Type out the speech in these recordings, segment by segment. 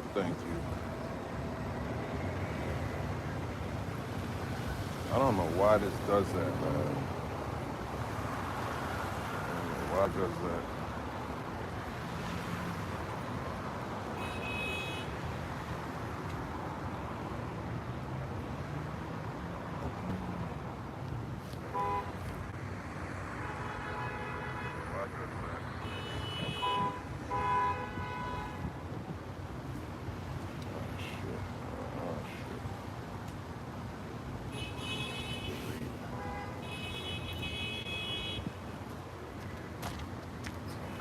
No, thank you. I don't know why this does that, man. I don't know why it does that. Why it does that? Oh, shit. Oh, shit.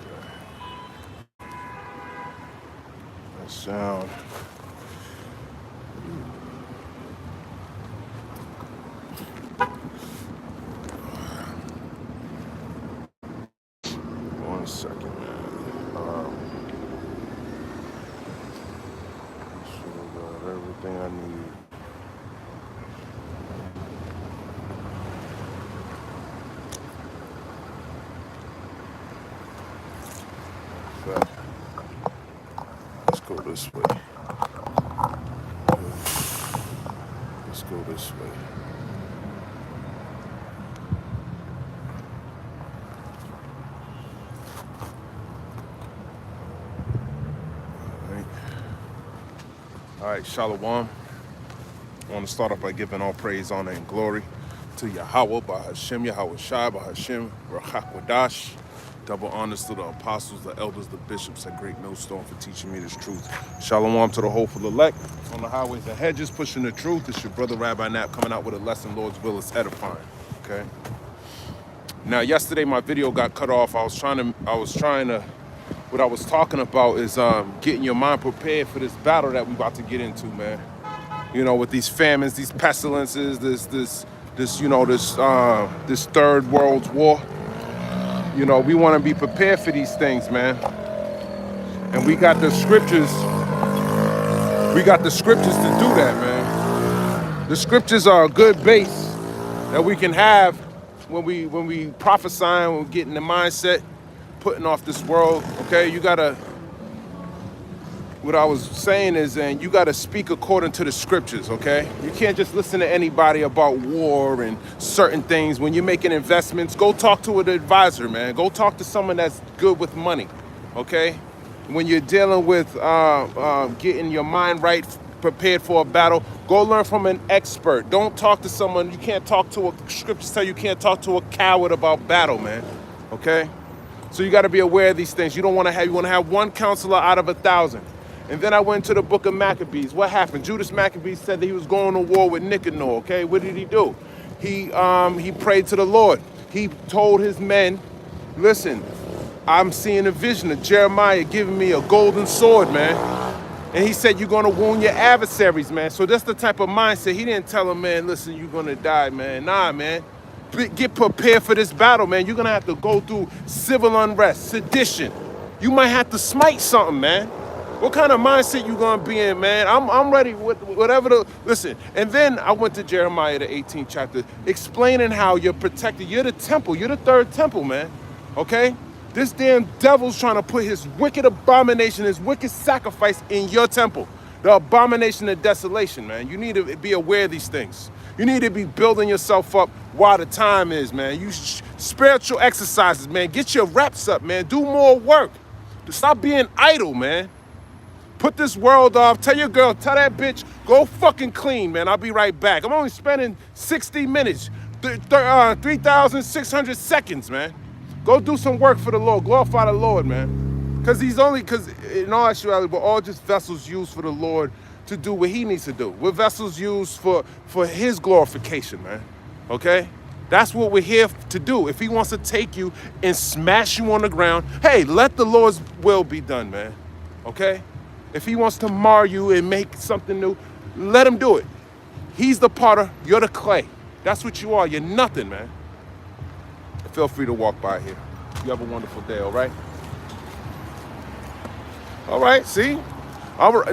Okay. That sound. One second, man. Should have got everything I need. But let's go this way. Let's go this way. All right. All right, Shalom. I want to start off by giving all praise, honor, and glory to Yahweh, by Hashem, Yahweh Shai, by Hashem, Rachakwadash. Double honors to the apostles, the elders, the bishops at Great Millstone for teaching me this truth. Shalom to the hopeful elect on the highways and hedges, pushing the truth. It's your brother Rabbi Nap coming out with a lesson. Lord's will is edifying. Okay. Now, yesterday my video got cut off. I was trying to. What I was talking about is getting your mind prepared for this battle that we about to get into, man. You know, with these famines, these pestilences, this third world war. You know, we want to be prepared for these things, man. And we got the scriptures. We got the scriptures to do that, man. The scriptures are a good base that we can have when we prophesy, when we get in the mindset, putting off this world. Okay, you gotta. What I was saying is, and you got to speak according to the scriptures, okay? You can't just listen to anybody about war and certain things. When you're making investments, go talk to an advisor, man. Go talk to someone that's good with money, okay? When you're dealing with getting your mind right, prepared for a battle, go learn from an expert. Don't talk to someone. You can't talk to scriptures tell you can't talk to a coward about battle, man, okay? So you got to be aware of these things. You want to have one counselor out of 1,000. And then I went to the book of Maccabees. What happened? Judas Maccabees said that he was going to war with Nicanor, okay? What did he do? He prayed to the Lord. He told his men, listen, I'm seeing a vision of Jeremiah giving me a golden sword, man. And he said, you're going to wound your adversaries, man. So that's the type of mindset. He didn't tell him, man, listen, you're going to die, man. Nah, man. Get prepared for this battle, man. You're going to have to go through civil unrest, sedition. You might have to smite something, man. What kind of mindset you gonna be in, man? I'm ready with whatever listen. And then I went to Jeremiah, the 18th chapter, explaining how you're protected. You're the temple. You're the third temple, man. Okay? This damn devil's trying to put his wicked abomination, his wicked sacrifice in your temple. The abomination of desolation, man. You need to be aware of these things. You need to be building yourself up while the time is, man. Spiritual exercises, man. Get your reps up, man. Do more work. Stop being idle, man. Put this world off. Tell your girl, tell that bitch, go fucking clean, man. I'll be right back. I'm only spending 60 minutes, 3,600 seconds, man. Go do some work for the Lord. Glorify the Lord, man. Because in all actuality, we're all just vessels used for the Lord to do what he needs to do. We're vessels used for his glorification, man. Okay? That's what we're here to do. If he wants to take you and smash you on the ground, hey, let the Lord's will be done, man. Okay? If he wants to mar you and make something new, let him do it. He's the potter, you're the clay. That's what you are, you're nothing, man. Feel free to walk by here. You have a wonderful day, all right? All right, see?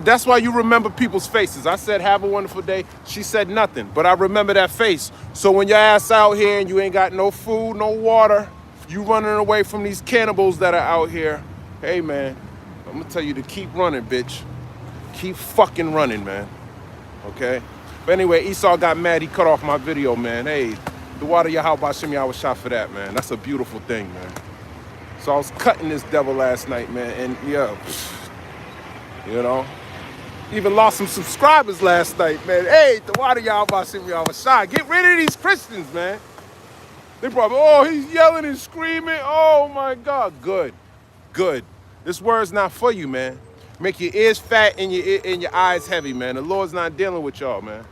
That's why you remember people's faces. I said, have a wonderful day. She said nothing, but I remember that face. So when your ass out here and you ain't got no food, no water, you running away from these cannibals that are out here, hey, man, I'm gonna tell you to keep running, bitch. Keep fucking running, man. Okay? But anyway, Esau got mad. He cut off my video, man. Hey, the water Yahweh Shem Yahweh shot for that, man. That's a beautiful thing, man. So I was cutting this devil last night, man. And yeah, you know, even lost some subscribers last night, man. Hey, the water Yahweh Shem Yahweh shot. Get rid of these Christians, man. They probably, oh, he's yelling and screaming. Oh my God. Good. Good. This word's not for you, man. Make your ears fat and your eyes heavy, man. The Lord's not dealing with y'all, man.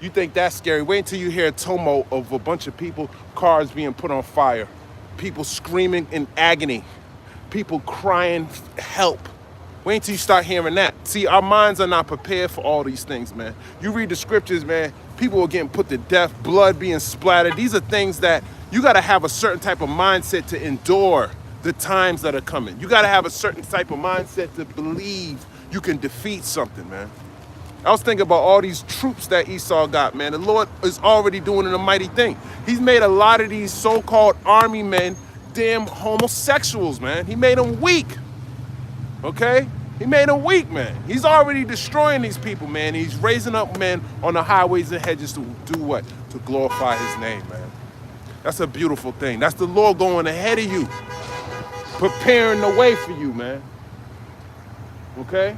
You think that's scary? Wait until you hear a tumult of a bunch of people, cars being put on fire, people screaming in agony, people crying help. Wait until you start hearing that. See, our minds are not prepared for all these things, man. You read the scriptures, man, people are getting put to death, blood being splattered. These are things that you got to have a certain type of mindset to endure the times that are coming. You got to have a certain type of mindset to believe you can defeat something, man. I was thinking about all these troops that Esau got, man. The Lord is already doing a mighty thing. He's made a lot of these so-called army men damn homosexuals, man. He made them weak, okay? He made them weak, man. He's already destroying these people, man. He's raising up men on the highways and hedges to do what? To glorify his name, man. That's a beautiful thing. That's the Lord going ahead of you, preparing the way for you, man. Okay?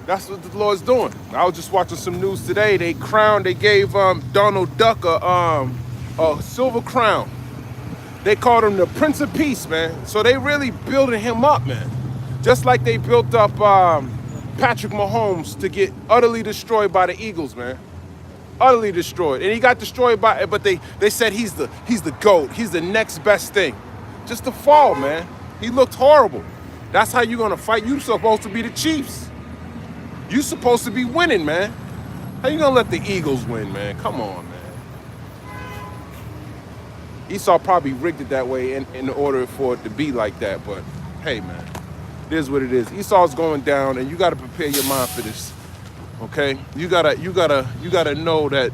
That's what the Lord's doing. I was just watching some news today. They gave Donald Duck a silver crown. They called him the Prince of Peace, man. So they really building him up, man. Just like they built up Patrick Mahomes to get utterly destroyed by the Eagles, man. Utterly destroyed. And he got destroyed but they said he's the GOAT. He's the next best thing. Just to fall, man. He looked horrible. That's how you're gonna fight. You're supposed to be the Chiefs. You're supposed to be winning, man. How you gonna let the Eagles win, man? Come on, man. Esau probably rigged it that way in order for it to be like that, but hey, man, it is what it is. Esau's going down, and you gotta prepare your mind for this. Okay? You gotta know that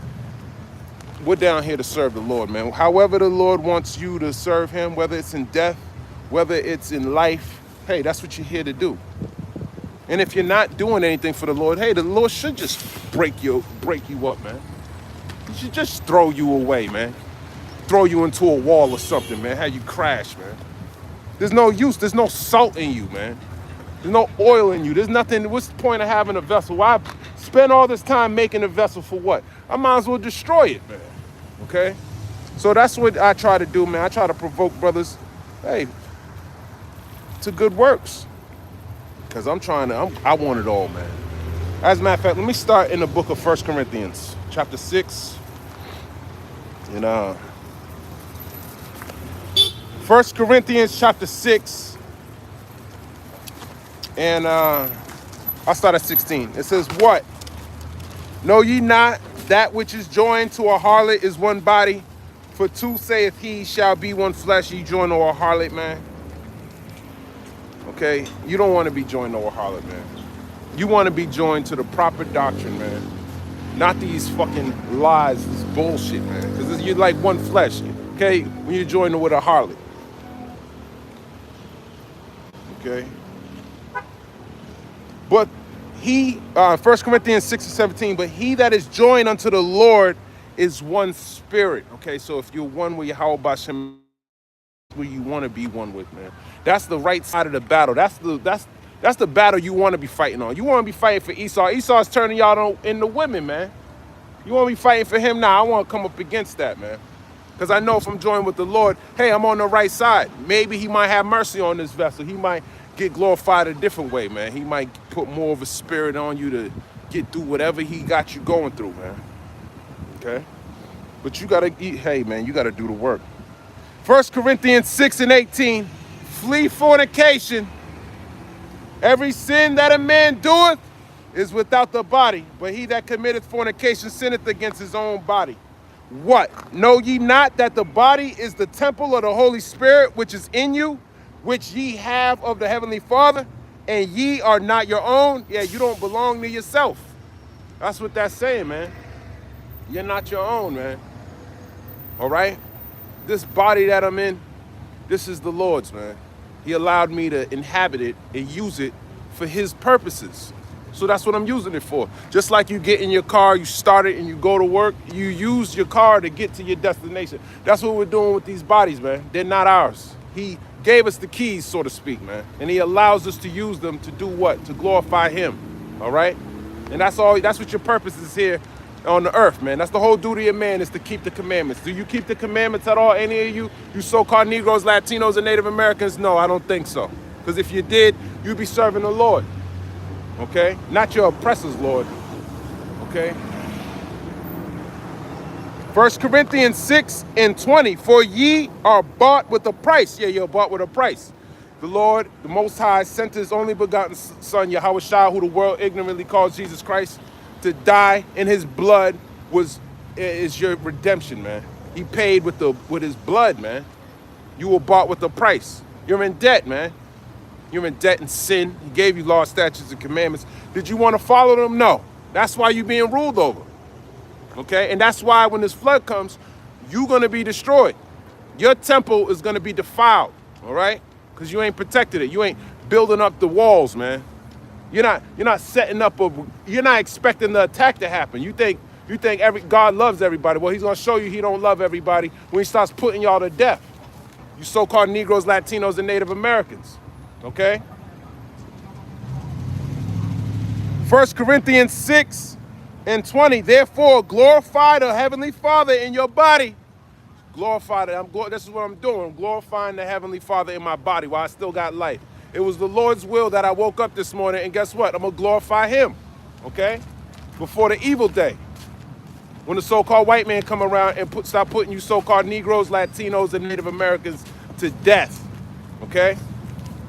we're down here to serve the Lord, man. However the Lord wants you to serve him, whether it's in death, whether it's in life, hey, that's what you're here to do. And if you're not doing anything for the Lord, hey, the Lord should just break you up, man. He should just throw you away, man. Throw you into a wall or something, man. Have you crash, man. There's no use. There's no salt in you, man. There's no oil in you. There's nothing. What's the point of having a vessel? Why spend all this time making a vessel for what? I might as well destroy it, man. Okay? So that's what I try to do, man. I try to provoke brothers, hey, to good works. Because I want it all, man. As a matter of fact, let me start in the book of 1 Corinthians, chapter 6. And 1 Corinthians chapter 6. And I'll start at 16. It says, what? Know ye not that which is joined to a harlot is one body? For two saith he shall be one flesh, ye join to a harlot, man. Okay? You don't want to be joined to a harlot, man. You want to be joined to the proper doctrine, man. Not these fucking lies, this bullshit, man. Because you're like one flesh, okay? When you're joined with a harlot. Okay? But he, 1 Corinthians 6:17, but he that is joined unto the Lord is one spirit. Okay, so if you're one with Yahweh Bashem, where you want to be one with, man. That's the right side of the battle. That's the battle you want to be fighting on. You want to be fighting for Esau. Esau's turning y'all into women, man. You want to be fighting for him now. I want to come up against that, man. Because I know if I'm joined with the Lord, hey, I'm on the right side. Maybe he might have mercy on this vessel. He might get glorified a different way, man. He might put more of a spirit on you to get through whatever he got you going through, man. Okay? But you got to eat. Hey, man, you got to do the work. 1 Corinthians 6:18, flee fornication. Every sin that a man doeth is without the body, but he that committeth fornication sinneth against his own body. What? Know ye not that the body is the temple of the Holy Spirit, which is in you, which ye have of the Heavenly Father, and ye are not your own? Yeah, you don't belong to yourself. That's what that's saying, man. You're not your own, man. All right? This body that I'm in, this is the Lord's, man. He allowed me to inhabit it and use it for his purposes. So that's what I'm using it for. Just like you get in your car, you start it and you go to work, you use your car to get to your destination. That's what we're doing with these bodies, man. They're not ours. He gave us the keys, so to speak, man. And he allows us to use them to do what? To glorify him, all right? And that's what your purpose is here on the earth, man. That's the whole duty of man, is to keep the commandments. Do you keep the commandments at all, any of you so-called Negroes, Latinos, and Native Americans? No, I don't think so. Because if you did, you'd be serving the Lord. Okay? Not your oppressors, Lord. Okay? 1 Corinthians 6:20. For ye are bought with a price. Yeah, you're bought with a price. The Lord, the Most High, sent his only begotten Son, Yahweh Shai, who the world ignorantly calls Jesus Christ, to die, and his blood is your redemption, man. He paid with his blood, man. You were bought with a price. You're in debt, man. You're in debt and sin. He gave you law, statutes, and commandments. Did you want to follow them? No. That's why you're being ruled over. Okay? And that's why when this flood comes, you're going to be destroyed. Your temple is going to be defiled. All right? Because you ain't protected it. You ain't building up the walls, man. You're not setting up you're not expecting the attack to happen. You think God loves everybody. Well, he's going to show you he don't love everybody when he starts putting y'all to death. You so-called Negroes, Latinos, and Native Americans. Okay? 1 Corinthians 6:20. Therefore, glorify the Heavenly Father in your body. Glorify it. This is what I'm doing. I'm glorifying the Heavenly Father in my body while I still got life. It was the Lord's will that I woke up this morning, and guess what? I'm going to glorify him. Okay? Before the evil day. When the so-called white man come around and start putting you so-called Negroes, Latinos, and Native Americans to death. Okay?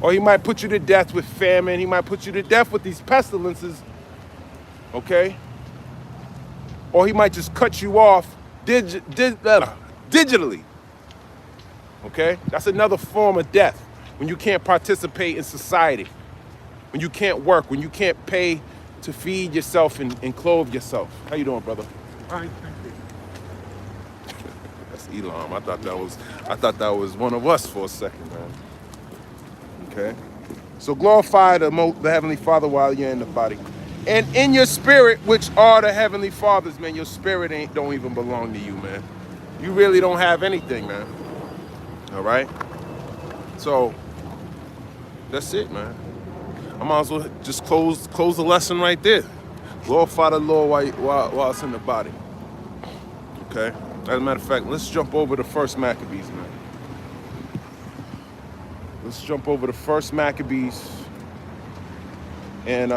Or he might put you to death with famine. He might put you to death with these pestilences. Okay? Or he might just cut you off digitally. Okay? That's another form of death. When you can't participate in society. When you can't work. When you can't pay to feed yourself and clothe yourself. How you doing, brother? Fine, thank you. That's Elam. I thought that was one of us for a second, man. Okay? So glorify the Heavenly Father while you're in the body. And in your spirit, which are the Heavenly Father's, man, your spirit don't even belong to you, man. You really don't have anything, man. All right? So, that's it, man. I might as well just close the lesson right there. Glorify the Lord while it's in the body. Okay? As a matter of fact, let's jump over to 1 Maccabees, man. Let's jump over to 1 Maccabees. And,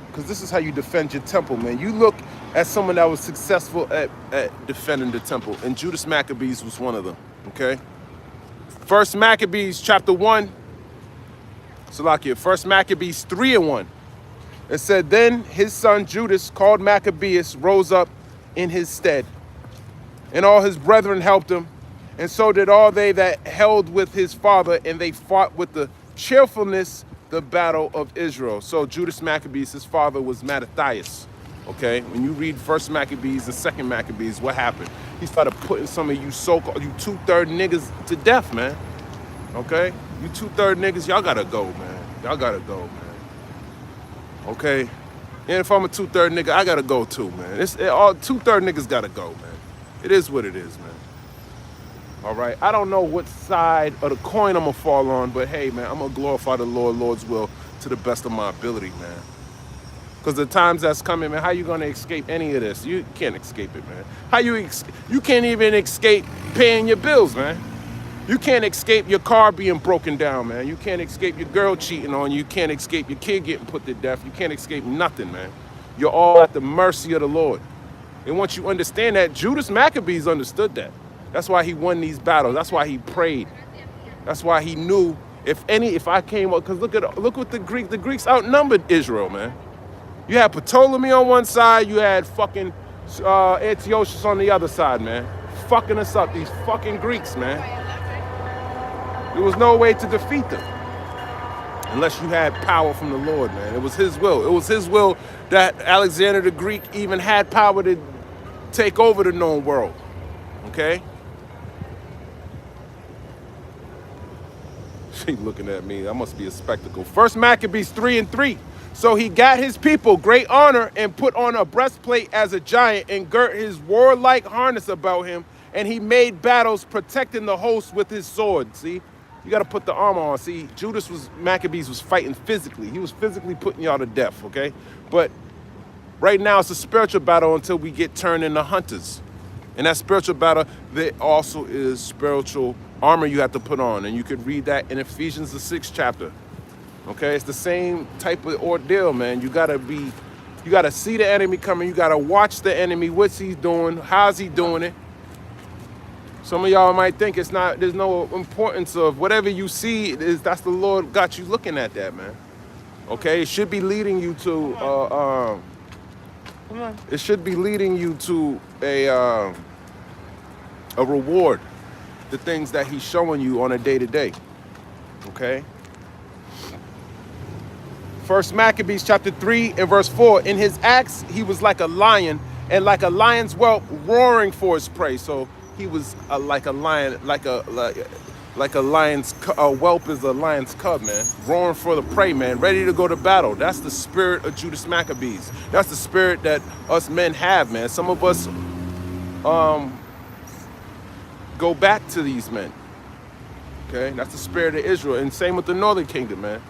because this is how you defend your temple, man. You look at someone that was successful at defending the temple, and Judas Maccabees was one of them, okay? 1 Maccabees chapter 1, Salakia, 1 Maccabees 3:1. It said, then his son Judas, called Maccabeus, rose up in his stead, and all his brethren helped him, and so did all they that held with his father, and they fought with the cheerfulness the battle of Israel. So Judas Maccabeus, his father was Mattathias. Okay, when you read 1 Maccabees and 2 Maccabees, what happened? He started putting some of you so-called, you 2/3 niggas to death, man. Okay, you 2/3 niggas, y'all gotta go, man. Y'all gotta go, man. Okay, and if I'm a 2/3 nigga, I gotta go too, man. All 2/3 niggas gotta go, man. It is what it is, man. All right, I don't know what side of the coin I'm gonna fall on, but hey, man, I'm gonna glorify the Lord's will to the best of my ability, man. Because the times that's coming, man, how you gonna escape any of this? You can't escape it, man. You can't even escape paying your bills, man. You can't escape your car being broken down, man. You can't escape your girl cheating on you. You can't escape your kid getting put to death. You can't escape nothing, man. You're all at the mercy of the Lord. And once you understand that, Judas Maccabees understood that. That's why he won these battles. That's why he prayed. That's why he knew if I came up, because look what the Greeks outnumbered Israel, man. You had Ptolemy on one side, you had fucking Antiochus on the other side, man. Fucking us up, these fucking Greeks, man. There was no way to defeat them unless you had power from the Lord, man. It was his will. It was his will that Alexander the Greek even had power to take over the known world, okay? He looking at me. That must be a spectacle. First Maccabees 3:3. So he got his people great honor and put on a breastplate as a giant and girt his warlike harness about him. And he made battles protecting the host with his sword. See, you got to put the armor on. See, Maccabees was fighting physically. He was physically putting y'all to death, okay? But right now it's a spiritual battle until we get turned into hunters. And that spiritual battle, there also is spiritual armor you have to put on. And you could read that in Ephesians, the 6th chapter. Okay, it's the same type of ordeal, man. You gotta see the enemy coming. You gotta watch the enemy. What's he doing? How's he doing it? Some of y'all might think there's no importance of whatever you see. That's the Lord got you looking at that, man. Okay, it should be leading you to it should be leading you to a reward. The things that he's showing you on a day-to-day. Okay. First Maccabees chapter 3 and verse 4. In his acts, he was like a lion, and like a lion's whelp roaring for his prey. So he was like a lion, like a lion's whelp is a lion's cub, man. Roaring for the prey, man. Ready to go to battle. That's the spirit of Judas Maccabees. That's the spirit that us men have, man. Some of us go back to these men. Okay, that's the spirit of Israel, and same with the Northern Kingdom, man.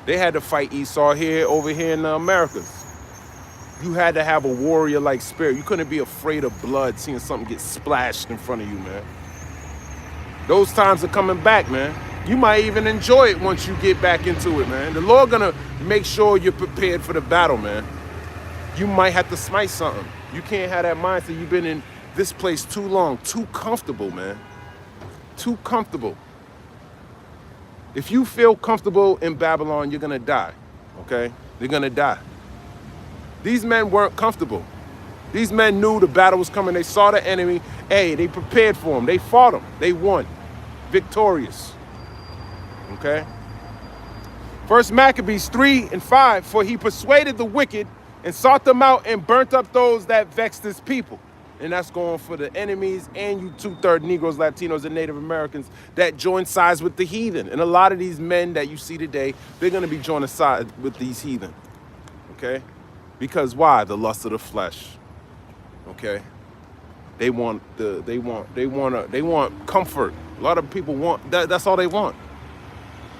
They had to fight Esau over here in the Americas. You had to have a warrior-like spirit. You couldn't be afraid of blood, seeing something get splashed in front of you, man. Those times are coming back, man. You might even enjoy it once you get back into it, man. The Lord gonna make sure you're prepared for the battle, man. You might have to smite something. You can't have that mindset. You've been in this place too long, too comfortable, man. Too comfortable. If you feel comfortable in Babylon, you're going to die, okay? You're going to die. These men weren't comfortable. These men knew the battle was coming. They saw the enemy. Hey, they prepared for him. They fought him. They won. Victorious, okay? First Maccabees 3 and 5. For he persuaded the wicked and sought them out and burnt up those that vexed his people. And that's going for the enemies and you 2/3 Negroes, Latinos, and Native Americans that join sides with the heathen. And a lot of these men that you see today, they're going to be joining sides with these heathen. Okay? Because why? The lust of the flesh. Okay? They want comfort. A lot of people want that's all they want.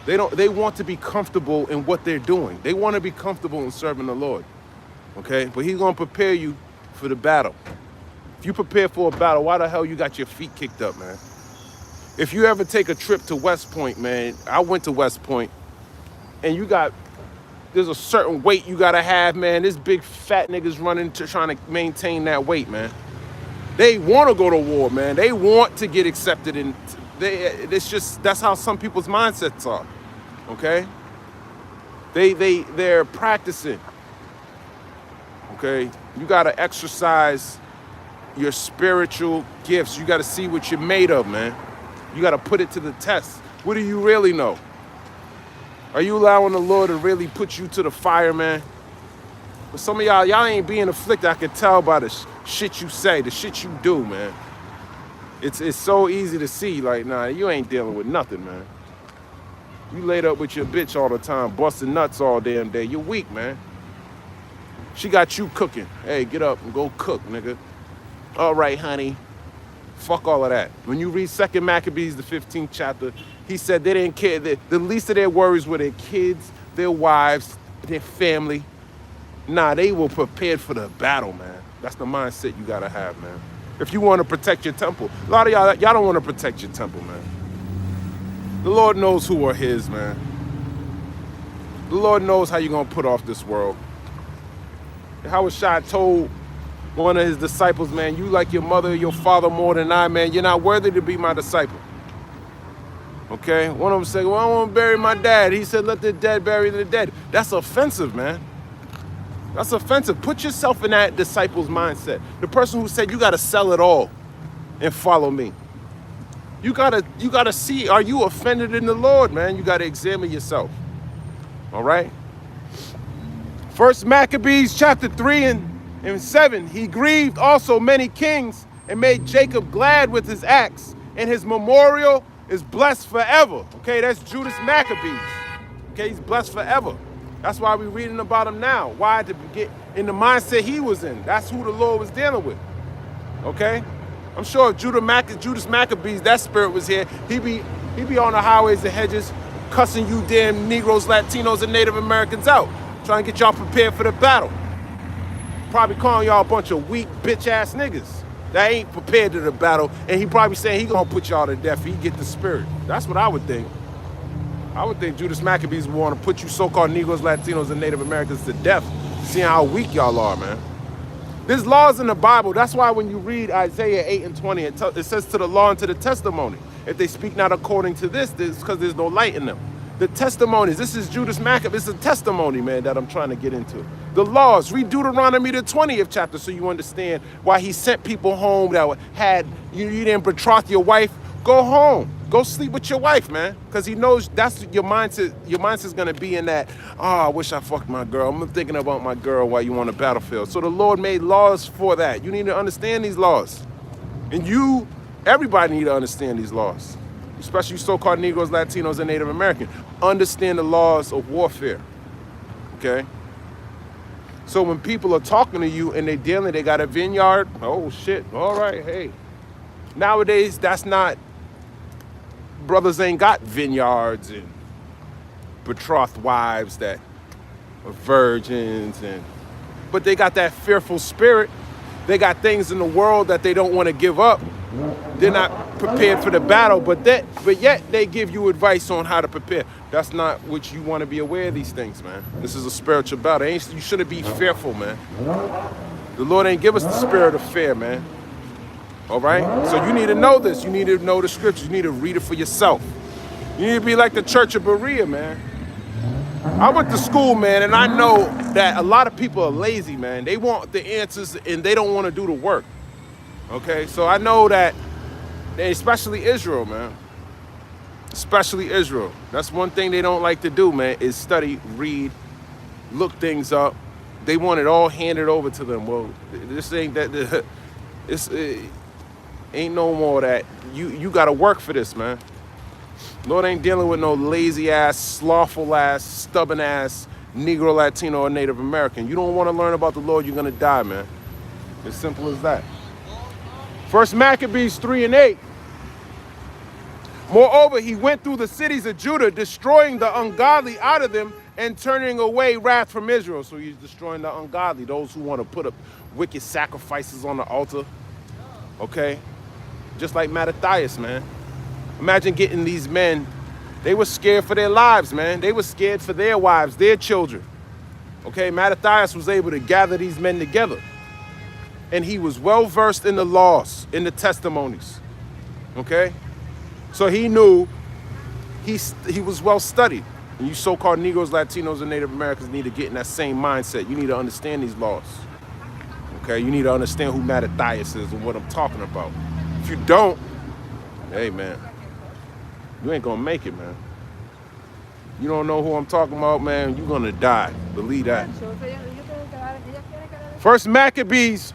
They want to be comfortable in what they're doing. They want to be comfortable in serving the Lord. Okay? But he's going to prepare you for the battle. If you prepare for a battle, why the hell you got your feet kicked up, man? If you ever take a trip to West Point, man, I went to West Point, and there's a certain weight you gotta have, man. This big fat niggas running trying to maintain that weight, man. They want to go to war, man. They want to get accepted, and that's how some people's mindsets are. Okay? They're practicing. Okay? You gotta exercise your spiritual gifts. You got to see what you're made of, man. You got to put it to the test. What do you really know? Are you allowing the Lord to really put you to the fire, man? But some of y'all ain't being afflicted. I can tell by the shit you say, the shit you do, man. It's so easy to see, like, nah, you ain't dealing with nothing, man. You laid up with your bitch all the time, busting nuts all damn day. You're weak, man. She got you cooking. Hey, get up and go cook, nigga. All right, honey. Fuck all of that. When you read 2 Maccabees, the 15th chapter, he said they didn't care. The least of their worries were their kids, their wives, their family. Nah, they were prepared for the battle, man. That's the mindset you gotta have, man. If you want to protect your temple. A lot of y'all don't want to protect your temple, man. The Lord knows who are his, man. The Lord knows how you're gonna put off this world. Howard Shah told one of his disciples, man, you like your mother or your father more than I, man. You're not worthy to be my disciple. Okay? One of them said, well, I want to bury my dad. He said, let the dead bury the dead. That's offensive, man. That's offensive. Put yourself in that disciple's mindset. The person who said, you got to sell it all and follow me. You gotta see, are you offended in the Lord, man? You got to examine yourself. All right? First Maccabees chapter 3 and 7, he grieved also many kings and made Jacob glad with his acts, and his memorial is blessed forever. Okay, that's Judas Maccabees. Okay, he's blessed forever. That's why we're reading about him now. Why? To get in the mindset he was in. That's who the Lord was dealing with. Okay? I'm sure if Judas Maccabees, that spirit was here, he'd be on the highways and hedges cussing you damn Negroes, Latinos, and Native Americans out, trying to get y'all prepared for the battle. Probably calling y'all a bunch of weak, bitch-ass niggas that ain't prepared to the battle, and he probably saying he gonna put y'all to death if he get the spirit. That's what I would think. I would think Judas Maccabees would want to put you so-called Negroes, Latinos, and Native Americans to death, seeing how weak y'all are, man. There's laws in the Bible. That's why when you read Isaiah 8 and 20, it says to the law and to the testimony. If they speak not according to this, it's because there's no light in them. The testimonies, this is Judas Maccabees. It's a testimony, man, that I'm trying to get into. The laws, read Deuteronomy the 20th chapter so you understand why he sent people home that had, you didn't betroth your wife. Go home. Go sleep with your wife, man. Because he knows that's your mindset. Your mindset's going to be in that, oh, I wish I fucked my girl. I'm thinking about my girl while you on the battlefield. So the Lord made laws for that. You need to understand these laws. And everybody need to understand these laws. Especially so-called Negroes, Latinos, and Native Americans. Understand the laws of warfare. Okay? So when people are talking to you and they got a vineyard, oh shit, all right, hey. Nowadays, that's not, brothers ain't got vineyards and betrothed wives that are virgins, but they got that fearful spirit. They got things in the world that they don't want to give up. They're not prepared for the battle, but yet they give you advice on how to prepare. That's not what you want to be aware of these things, man. This is a spiritual battle. You shouldn't be fearful, man. The Lord ain't give us the spirit of fear, man. All right? So you need to know this. You need to know the scriptures. You need to read it for yourself. You need to be like the Church of Berea, man. I went to school, man, and I know that a lot of people are lazy, man. They want the answers and they don't want to do the work. Okay? So I know that, especially Israel, man. Especially Israel. That's one thing they don't like to do, man, is study, read, look things up. They want it all handed over to them. Well, this ain't that. Ain't no more that. You got to work for this, man. Lord ain't dealing with no lazy ass, slothful ass, stubborn ass Negro, Latino, or Native American. You don't want to learn about the Lord, you're gonna die, man. As simple as that. First Maccabees 3 and 8. Moreover, he went through the cities of Judah, destroying the ungodly out of them and turning away wrath from Israel. So he's destroying the ungodly, those who want to put up wicked sacrifices on the altar. Okay? Just like Mattathias, man. Imagine getting these men. They were scared for their lives, man. They were scared for their wives, their children. Okay? Mattathias was able to gather these men together. And he was well versed in the laws, in the testimonies. Okay? So he knew he was well studied. And you so-called Negroes, Latinos, and Native Americans need to get in that same mindset. You need to understand these laws. Okay? You need to understand who Mattathias is and what I'm talking about. If you don't, hey, man, you ain't gonna make it, man. You don't know who I'm talking about, man, you're gonna die. Believe that. First Maccabees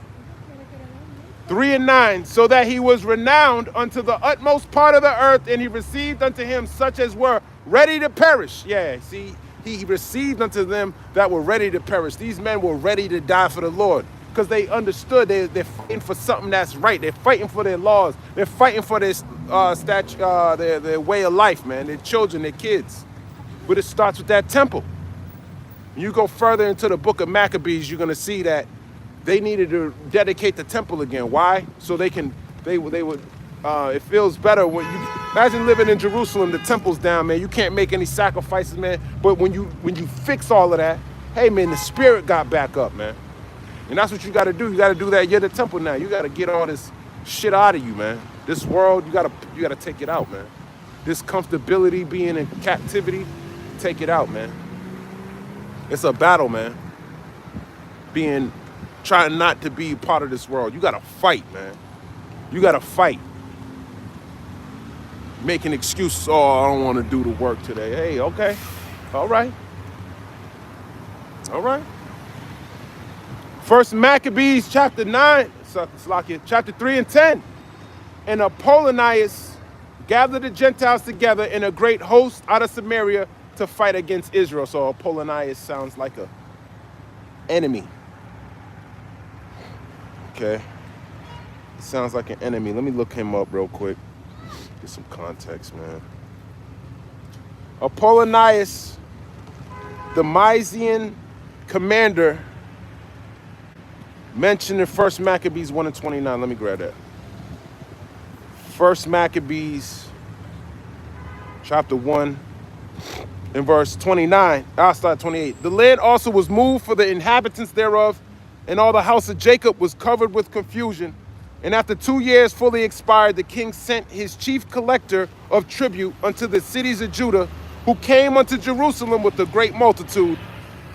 3 and 9, so that he was renowned unto the utmost part of the earth, and he received unto him such as were ready to perish. Yeah, see, he received unto them that were ready to perish. These men were ready to die for the Lord because they understood they're fighting for something that's right. They're fighting for their laws. They're fighting for their their way of life, man, their children, their kids. But it starts with that temple. When you go further into the book of Maccabees, you're going to see that they needed to dedicate the temple again. Why? So they would, it feels better when you, imagine living in Jerusalem, the temple's down, man. You can't make any sacrifices, man. But when you fix all of that, hey, man, the spirit got back up, man. And that's what you got to do. You got to do that. You're the temple now. You got to get all this shit out of you, man. This world, you got to take it out, man. This comfortability, being in captivity, take it out, man. It's a battle, man. Trying not to be part of this world. You got to fight, man. You got to fight. Making excuses, oh, I don't want to do the work today. Hey, okay. All right. All right. First Maccabees chapter 9, chapter 3 and 10. And Apollonius gather the Gentiles together in a great host out of Samaria to fight against Israel. So Apollonius sounds like a enemy. Okay. It sounds like an enemy. Let me look him up real quick. Get some context, man. Apollonius, the Mysian commander, mentioned in 1 Maccabees 1 and 29. Let me grab that. 1 Maccabees chapter 1 and verse 29. I'll start 28. The land also was moved for the inhabitants thereof, and all the house of Jacob was covered with confusion. And after 2 years fully expired, the king sent his chief collector of tribute unto the cities of Judah, who came unto Jerusalem with a great multitude,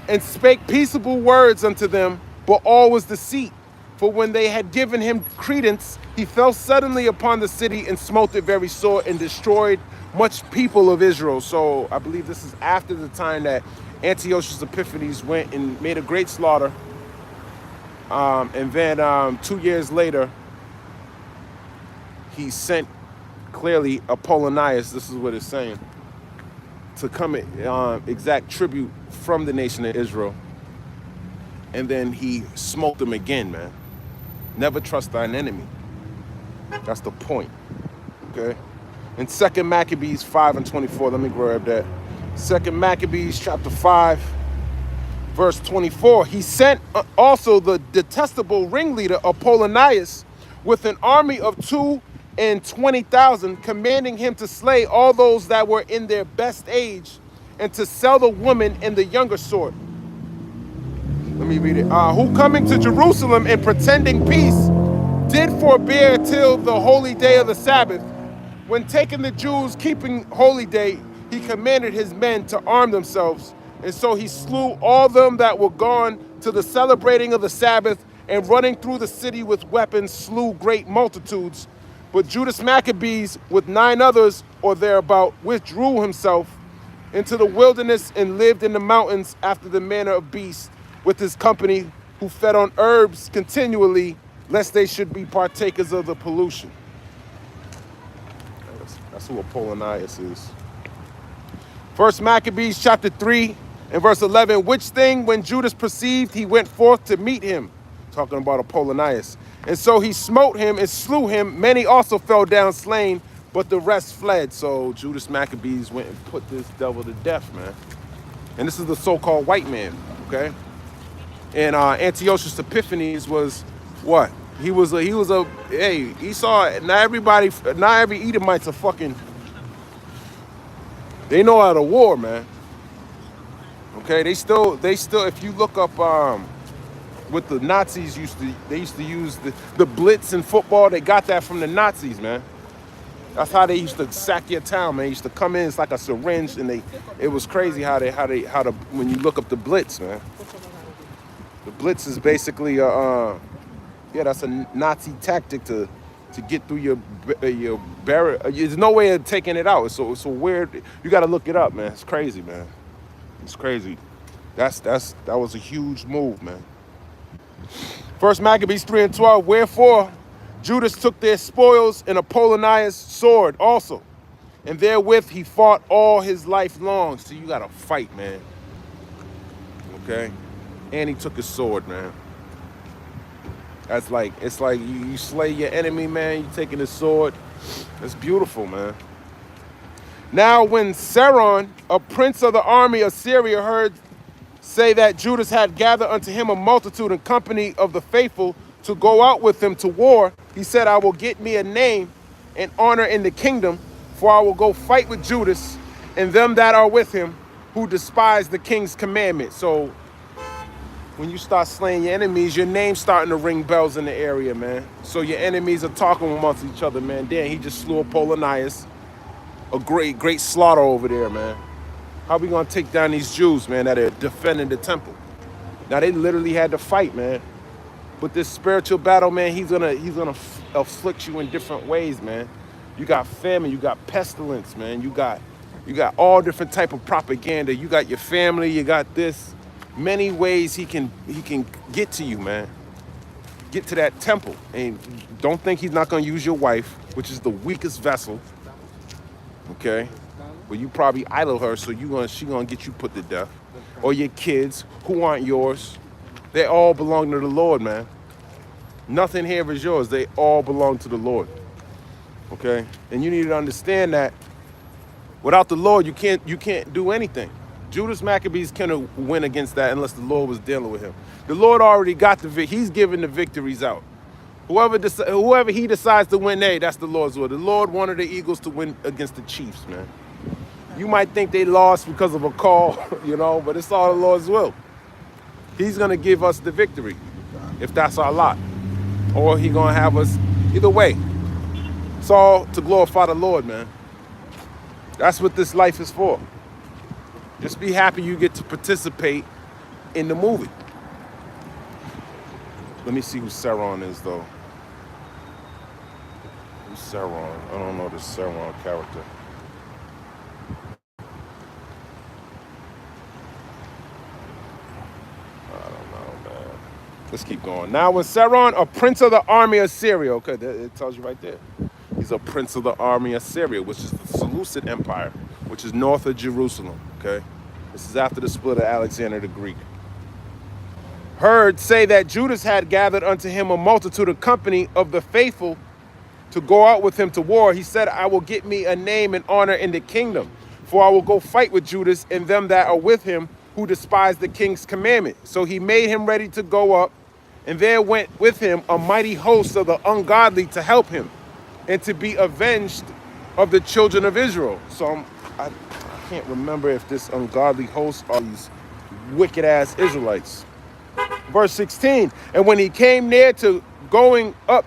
and spake peaceable words unto them, but all was deceit. For when they had given him credence, he fell suddenly upon the city and smote it very sore and destroyed much people of Israel. So I believe this is after the time that Antiochus Epiphanes went and made a great slaughter. And then 2 years later, he sent clearly Apollonius, this is what it's saying, to come exact tribute from the nation of Israel. And then he smote them again, man. Never trust thine enemy. That's the point. Okay. In 2 Maccabees 5 and 24, let me grab that. 2 Maccabees chapter 5, verse 24. He sent also the detestable ringleader Apollonius with an army of 220,000, commanding him to slay all those that were in their best age, and to sell the woman and the younger sort. Let me read it. Who coming to Jerusalem and pretending peace, did forbear till the holy day of the Sabbath. When taking the Jews keeping holy day, he commanded his men to arm themselves. And so he slew all them that were gone to the celebrating of the Sabbath, and running through the city with weapons, slew great multitudes. But Judas Maccabees, with 9 others or thereabout, withdrew himself into the wilderness and lived in the mountains after the manner of beasts, with his company, who fed on herbs continually, lest they should be partakers of the pollution. That's who Apollonius is. 1 Maccabees chapter 3 and verse 11. Which thing when Judas perceived, he went forth to meet him. Talking about Apollonius. And so he smote him and slew him. Many also fell down slain, but the rest fled. So Judas Maccabees went and put this devil to death, man. And this is the so-called white man, okay? And Antiochus Epiphanes was what? He was a hey, Esau, not every Edomite's a fucking, they know how to war, man. Okay, they still, if you look up what the Nazis they used to use the blitz in football, they got that from the Nazis, man. That's how they used to sack your town, man. They used to come in, it's like a syringe, and it was crazy how when you look up the blitz, man. The blitz is basically that's a Nazi tactic to get through your barrier. There's no way of taking it out. It's so weird. You got to look it up, man. It's crazy, man. It's crazy. That was a huge move, man. 1 Maccabees 3 and 12. Wherefore Judas took their spoils and Apollonius' sword also, and therewith he fought all his life long. So you got to fight, man. Okay. And he took his sword, man. It's like you slay your enemy, man. You taking his sword. It's beautiful, man. Now when Seron, a prince of the army of Syria, heard say that Judas had gathered unto him a multitude and company of the faithful to go out with him to war, he said, I will get me a name and honor in the kingdom, for I will go fight with Judas and them that are with him, who despise the king's commandment. So when you start slaying your enemies, your name's starting to ring bells in the area, man. So your enemies are talking amongst each other, man. Damn, he just slew Apollonius. A great slaughter over there, man. How we gonna take down these Jews, man, that are defending the temple? Now they literally had to fight, man. But this spiritual battle, man, he's gonna afflict you in different ways, man. You got famine, you got pestilence, man. You got all different type of propaganda. You got your family, you got this. Many ways he can get to you, man. Get to that temple. And don't think he's not gonna use your wife, which is the weakest vessel. okay? Well, you probably idle her, so she gonna get you put to death. Or your kids, who aren't yours. They all belong to the Lord, man. Nothing here is yours. They all belong to the Lord, okay? And you need to understand that without the Lord, you can't do anything. Judas Maccabees couldn't win against that unless the Lord was dealing with him. The Lord already got the victory. He's giving the victories out. Whoever he decides to win, that's the Lord's will. The Lord wanted the Eagles to win against the Chiefs, man. You might think they lost because of a call, but it's all the Lord's will. He's going to give us the victory if that's our lot. Or he going to have us either way. It's all to glorify the Lord, man. That's what this life is for. Just be happy you get to participate in the movie. Let me see who Sauron is, though. Who's Sauron? I don't know this Sauron character. I don't know, man. Let's keep going. Now, when Sauron, a prince of the army of Syria, okay, it tells you right there. He's a prince of the army of Syria, which is the Seleucid Empire, which is north of Jerusalem, okay? This is after the split of Alexander the Greek. Heard say that Judas had gathered unto him a multitude of company of the faithful to go out with him to war. He said, I will get me a name and honor in the kingdom, for I will go fight with Judas and them that are with him who despise the king's commandment. So he made him ready to go up, and there went with him a mighty host of the ungodly to help him and to be avenged of the children of Israel. So I can't remember if this ungodly host are these wicked ass Israelites. Verse 16, and when he came near to going up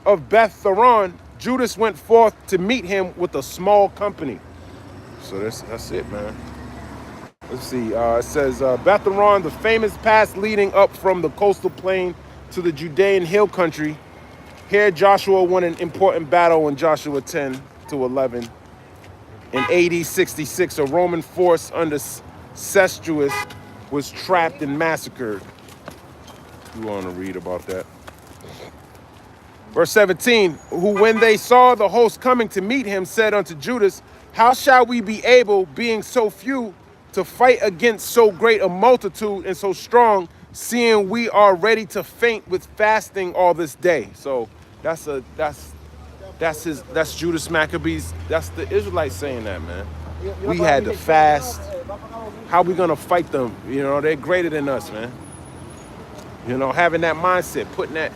of Beth Thoron, Judas went forth to meet him with a small company. So that's it, man. Let's see. It says Beth Thoron, the famous pass leading up from the coastal plain to the Judean hill country. Here Joshua won an important battle in Joshua 10 to 11. In AD 66, a Roman force under Cestuus was trapped and massacred. You want to read about that. Verse 17, who when they saw the host coming to meet him, said unto Judas, how shall we be able, being so few, to fight against so great a multitude and so strong, seeing we are ready to faint with fasting all this day? So that's Judas Maccabees. That's the Israelites saying that, man. We had to fast. How we gonna fight them? They're greater than us, man. Having that mindset, putting that,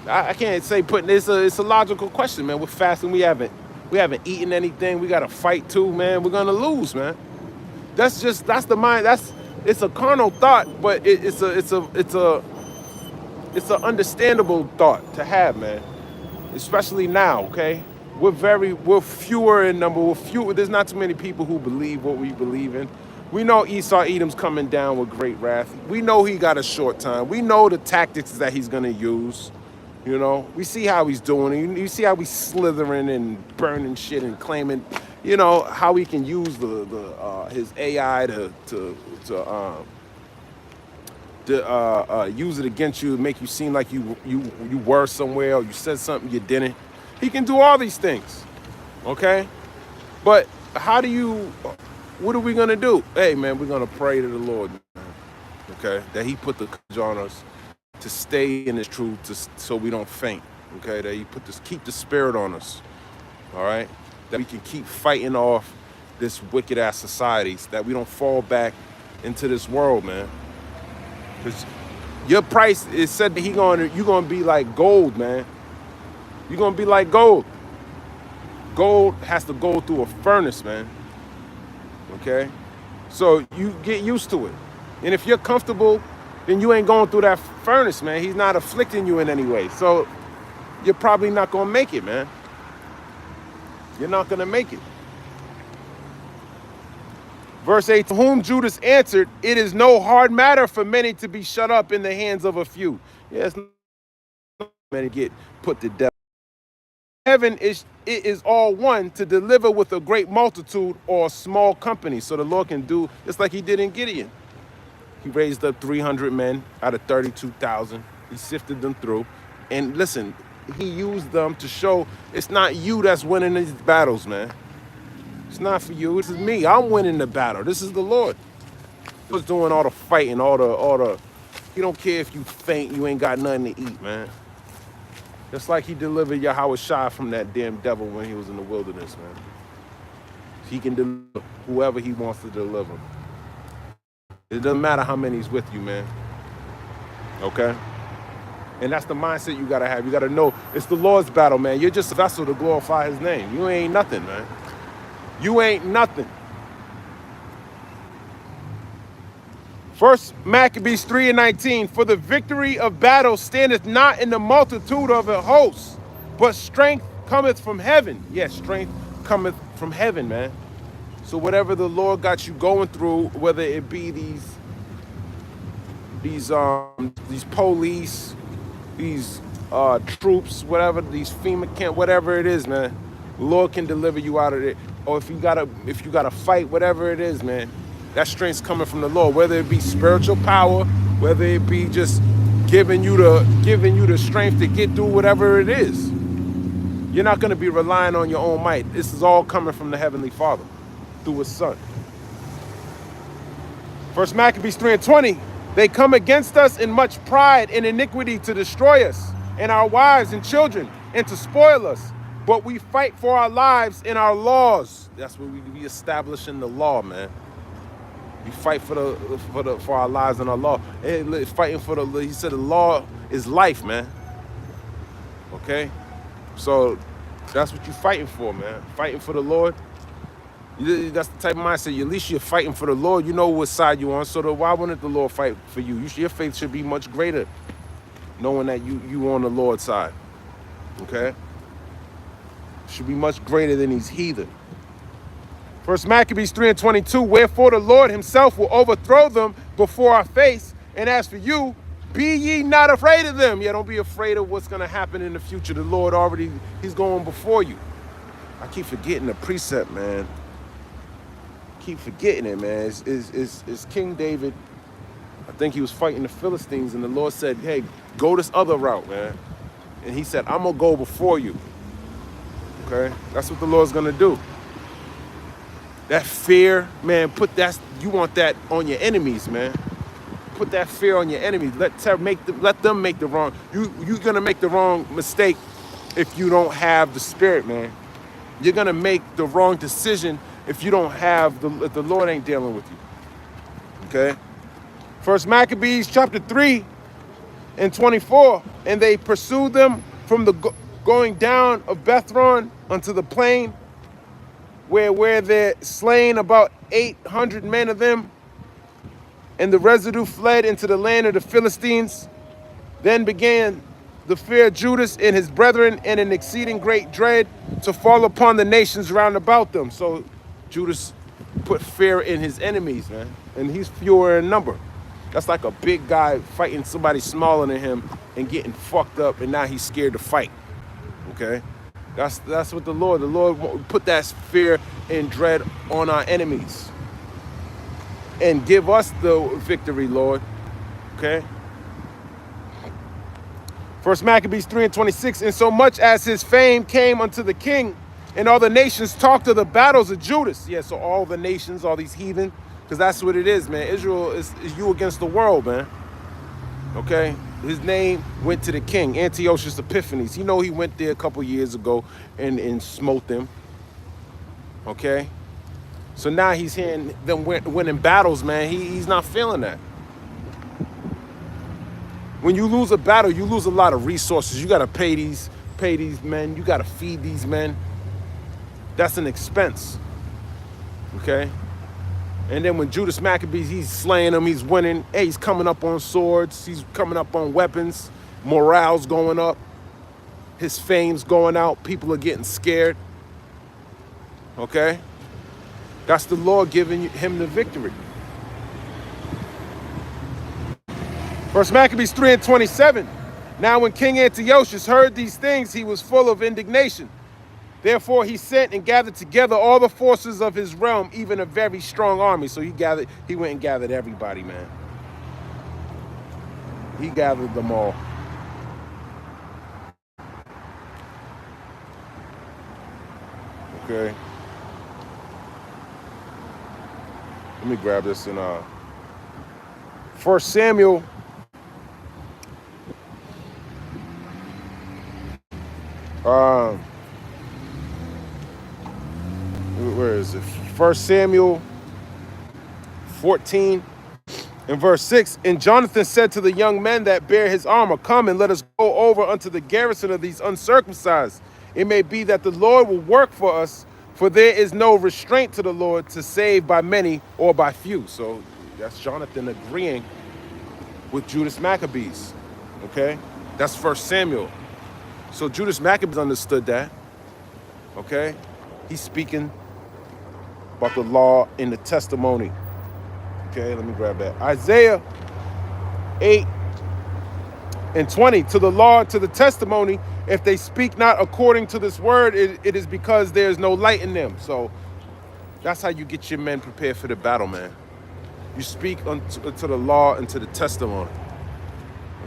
I can't say putting it's a logical question, man. We're fasting, we haven't eaten anything. We gotta fight too, man. We're gonna lose, man. That's the mind. It's a carnal thought, but it's an understandable thought to have, man. Especially now, okay? We're fewer in number. There's not too many people who believe what we believe in. We know Esau Edom's coming down with great wrath. We know he got a short time. We know the tactics that he's gonna use. We see how he's doing it. You see how he's slithering and burning shit and claiming, how he can use his AI to use it against you, make you seem like you were somewhere or you said something you didn't. He can do all these things, okay? But what are we gonna do? Hey, man, we're gonna pray to the Lord, okay? That he put the courage on us to stay in his truth, so we don't faint, okay? That he keep the spirit on us, all right? That we can keep fighting off this wicked ass societies, that we don't fall back into this world, man. Because your price is said that you're gonna be like gold, man. You're gonna be like gold. Gold has to go through a furnace, man. Okay? So you get used to it. And if you're comfortable, then you ain't going through that furnace, man. He's not afflicting you in any way. So you're probably not gonna make it, man. You're not gonna make it. Verse 8, to whom Judas answered, it is no hard matter for many to be shut up in the hands of a few. Yes, many get put to death. Heaven it is all one to deliver with a great multitude or a small company. So the Lord can do just like he did in Gideon. He raised up 300 men out of 32,000. He sifted them through. And listen, he used them to show it's not you that's winning these battles, man. It's not for you. This is me. I'm winning the battle. This is the Lord. He was doing all the fighting, all the. He don't care if you faint, you ain't got nothing to eat, man. Just like he delivered Yahweh Shai from that damn devil when he was in the wilderness, man. He can deliver whoever he wants to deliver. It doesn't matter how many's with you, man. Okay? And that's the mindset you gotta have. You gotta know it's the Lord's battle, man. You're just a vessel to glorify his name. You ain't nothing, man. You ain't nothing. First Maccabees 3:19, for the victory of battle standeth not in the multitude of a host, but strength cometh from heaven. Yes, strength cometh from heaven, man. So whatever the Lord got you going through, whether it be these police, these troops, whatever, these FEMA camp, whatever it is, man, the Lord can deliver you out of it. Or if you gotta fight, whatever it is, man, that strength's coming from the Lord. Whether it be spiritual power, whether it be just giving you the strength to get through whatever it is. You're not gonna be relying on your own might. This is all coming from the Heavenly Father through his Son. First Maccabees 3:20, they come against us in much pride and iniquity to destroy us and our wives and children and to spoil us. But we fight for our lives and our laws. That's what we be establishing the law, man. We fight for our lives and our law. Fighting for he said the law is life, man. Okay? So that's what you're fighting for, man. Fighting for the Lord. That's the type of mindset. At least you're fighting for the Lord. You know what side you're on. So why wouldn't the Lord fight for you? Your faith should be much greater, knowing that you on the Lord's side. Okay? Should be much greater than these heathen. First Maccabees 3:22, wherefore the Lord himself will overthrow them before our face. And as for you, be ye not afraid of them. Yeah, don't be afraid of what's going to happen in the future. The Lord already, he's going before you. I keep forgetting the precept, man. Keep forgetting it, man. It's King David. I think he was fighting the Philistines, and the Lord said, hey, go this other route, man. And he said, I'm going to go before you. Okay? That's what the Lord's going to do. That fear, man, you want that on your enemies, man. Put that fear on your enemies. Let them make the wrong. You're going to make the wrong mistake if you don't have the Spirit, man. You're going to make the wrong decision if you don't have if the Lord ain't dealing with you. Okay? First Maccabees chapter 3:24. And they pursued them from the going down of Bethron unto the plain, where they're slain about 800 men of them. And the residue fled into the land of the Philistines. Then began the fear of Judas and his brethren and an exceeding great dread to fall upon the nations round about them. So Judas put fear in his enemies, man. And he's fewer in number. That's like a big guy fighting somebody smaller than him and getting fucked up, and now he's scared to fight. Okay? That's what the Lord put that fear and dread on our enemies. And give us the victory, Lord. Okay? First Maccabees 3:26, and so much as his fame came unto the king, and all the nations talked of the battles of Judas. Yeah, so all the nations, all these heathen, because that's what it is, man. Israel is you against the world, man. Okay? His name went to the king, Antiochus Epiphanes. You know he went there a couple years ago and smote them. Okay? So now he's hearing them winning battles, man. He's not feeling that. When you lose a battle, you lose a lot of resources. You got to pay these men. You got to feed these men. That's an expense. Okay? And then when Judas Maccabees, he's slaying them, he's winning. Hey, he's coming up on swords. He's coming up on weapons. Morale's going up. His fame's going out. People are getting scared. Okay? That's the Lord giving him the victory. First Maccabees 3:27. Now when King Antiochus heard these things, he was full of indignation. Therefore he sent and gathered together all the forces of his realm, even a very strong army. So he went and gathered everybody, man. He gathered them all. Okay. Let me grab this in 1 Samuel. Uh, where is it? 1 Samuel 14 and verse 6. And Jonathan said to the young men that bear his armor, come and let us go over unto the garrison of these uncircumcised. It may be that the Lord will work for us, for there is no restraint to the Lord to save by many or by few. So that's Jonathan agreeing with Judas Maccabees. Okay? That's 1 Samuel. So Judas Maccabees understood that. Okay? He's speaking about the law and the testimony. Okay, let me grab that. Isaiah 8 and 20. To the law and to the testimony, if they speak not according to this word, it is because there is no light in them. So that's how you get your men prepared for the battle, man. You speak unto the law and to the testimony.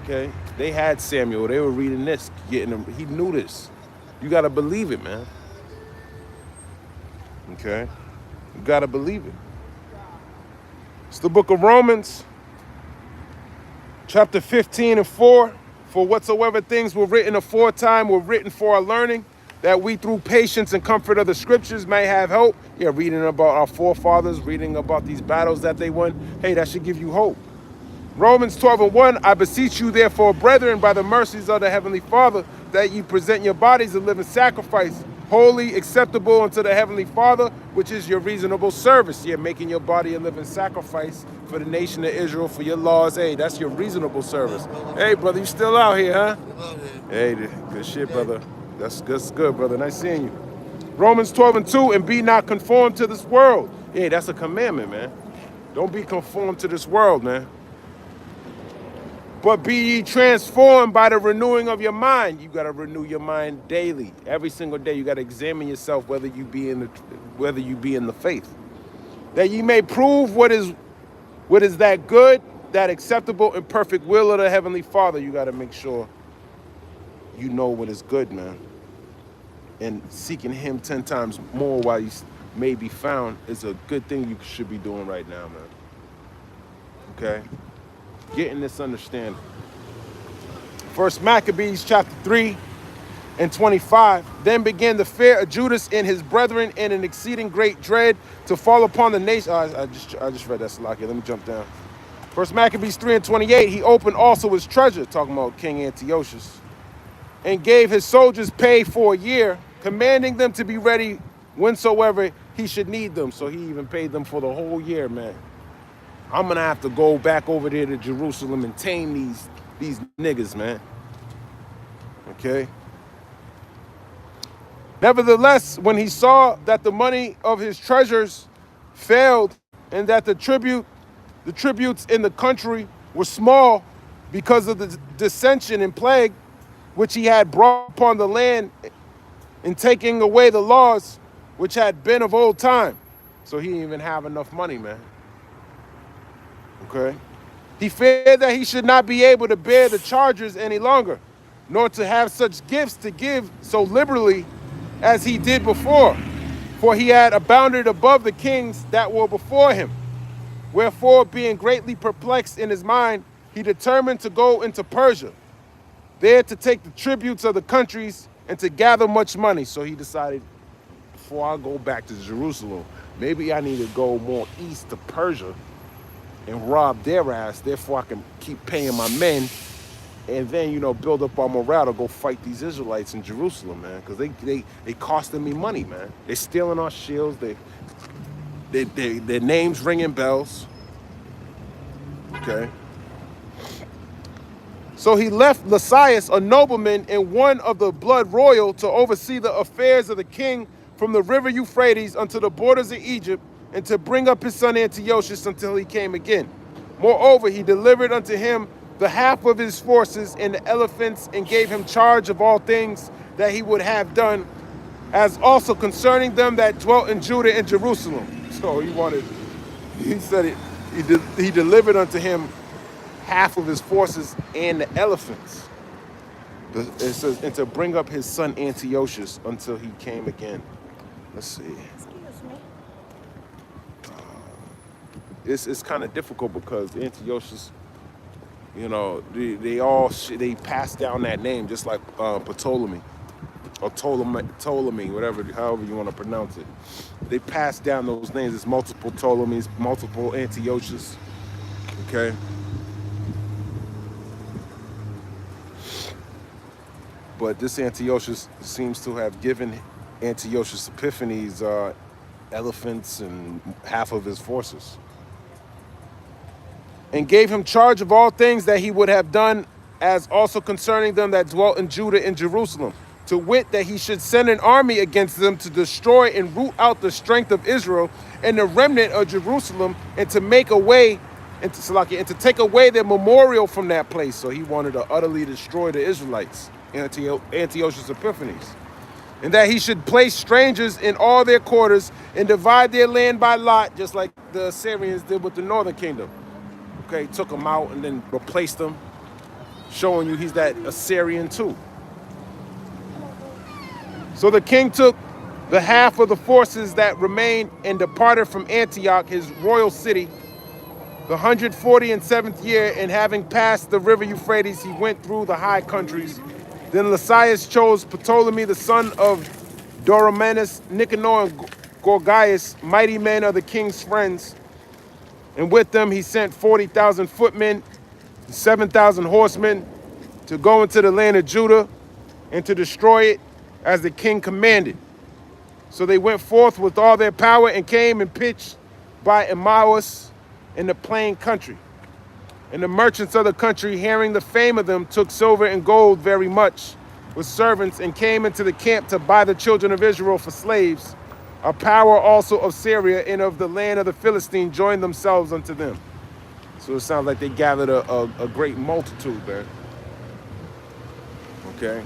Okay? They had Samuel. They were reading this, getting him. He knew this. You got to believe it, man. Okay? You got to believe it. It's the book of Romans, chapter 15 and 4. For whatsoever things were written aforetime were written for our learning, that we through patience and comfort of the scriptures may have hope. Yeah, reading about our forefathers, reading about these battles that they won. Hey, that should give you hope. Romans 12 and 1, I beseech you therefore, brethren, by the mercies of the Heavenly Father, that ye present your bodies a living sacrifice, holy, acceptable unto the Heavenly Father, which is your reasonable service. You're making your body a living sacrifice for the nation of Israel, for your laws. Hey, that's your reasonable service. Hey, brother, you still out here, huh? Hey, good shit, brother. That's good, brother. Nice seeing you. Romans 12 and 2, and be not conformed to this world. Hey, that's a commandment, man. Don't be conformed to this world, man. But be ye transformed by the renewing of your mind. You got to renew your mind daily. Every single day, you got to examine yourself whether you be in the faith. That ye may prove what is that good, that acceptable and perfect will of the Heavenly Father. You got to make sure you know what is good, man. And seeking him 10 times more while you may be found is a good thing you should be doing right now, man. Okay? Getting this understanding. First Maccabees chapter 3 and 25. Then began the fear of Judas and his brethren and an exceeding great dread to fall upon the nation. I just read that, Salakia. Let me jump down. First Maccabees 3 and 28. He opened also his treasure, talking about King Antiochus, and gave his soldiers pay for a year, commanding them to be ready whensoever he should need them. So he even paid them for the whole year, man. I'm going to have to go back over there to Jerusalem and tame these niggas, man. Okay? Nevertheless, when he saw that the money of his treasures failed and that the tributes in the country were small because of the dissension and plague which he had brought upon the land in taking away the laws which had been of old time. So he didn't even have enough money, man. Okay. He feared that he should not be able to bear the charges any longer, nor to have such gifts to give so liberally as he did before, for he had abounded above the kings that were before him. Wherefore, being greatly perplexed in his mind, he determined to go into Persia, there to take the tributes of the countries and to gather much money. So he decided, before I go back to Jerusalem, maybe I need to go more east to Persia and rob their ass, therefore I can keep paying my men, and then, you know, build up our morale to go fight these Israelites in Jerusalem, man, because they costing me money, man. They're stealing our shields, their names ringing bells. Okay. So he left Lysias, a nobleman and one of the blood royal, to oversee the affairs of the king from the river Euphrates unto the borders of Egypt, and to bring up his son Antiochus until he came again. Moreover, he delivered unto him the half of his forces and the elephants, and gave him charge of all things that he would have done, as also concerning them that dwelt in Judah and Jerusalem. So he said he delivered unto him half of his forces and the elephants. It says, and to bring up his son Antiochus until he came again. Let's see. Excuse me. It's kind of difficult because Antiochus, you know, they passed down that name just like Ptolemy or Ptolemy, whatever, however you want to pronounce it. They passed down those names. There's multiple Ptolemies, multiple Antiochus. Okay. But this Antiochus seems to have given Antiochus Epiphanes elephants and half of his forces, and gave him charge of all things that he would have done, as also concerning them that dwelt in Judah and Jerusalem, to wit, that he should send an army against them to destroy and root out the strength of Israel and the remnant of Jerusalem, and to make away and to take away their memorial from that place. So he wanted to utterly destroy the Israelites, Antiochus Epiphanes. And that he should place strangers in all their quarters and divide their land by lot, just like the Assyrians did with the northern kingdom. Okay, took them out and then replaced them, showing you he's that Assyrian too. So the king took the half of the forces that remained and departed from Antioch, his royal city, the 147th year, and having passed the river Euphrates, he went through the high countries. Then Lysias chose Ptolemy, the son of Doromanus, Nicanor, and Gorgias, mighty men of the king's friends. And with them he sent 40,000 footmen, 7,000 horsemen, to go into the land of Judah and to destroy it as the king commanded. So they went forth with all their power and came and pitched by Emmaus in the plain country. And the merchants of the country, hearing the fame of them, took silver and gold very much with servants, and came into the camp to buy the children of Israel for slaves. A power also of Syria and of the land of the Philistines joined themselves unto them. So it sounds like they gathered a great multitude there. Okay.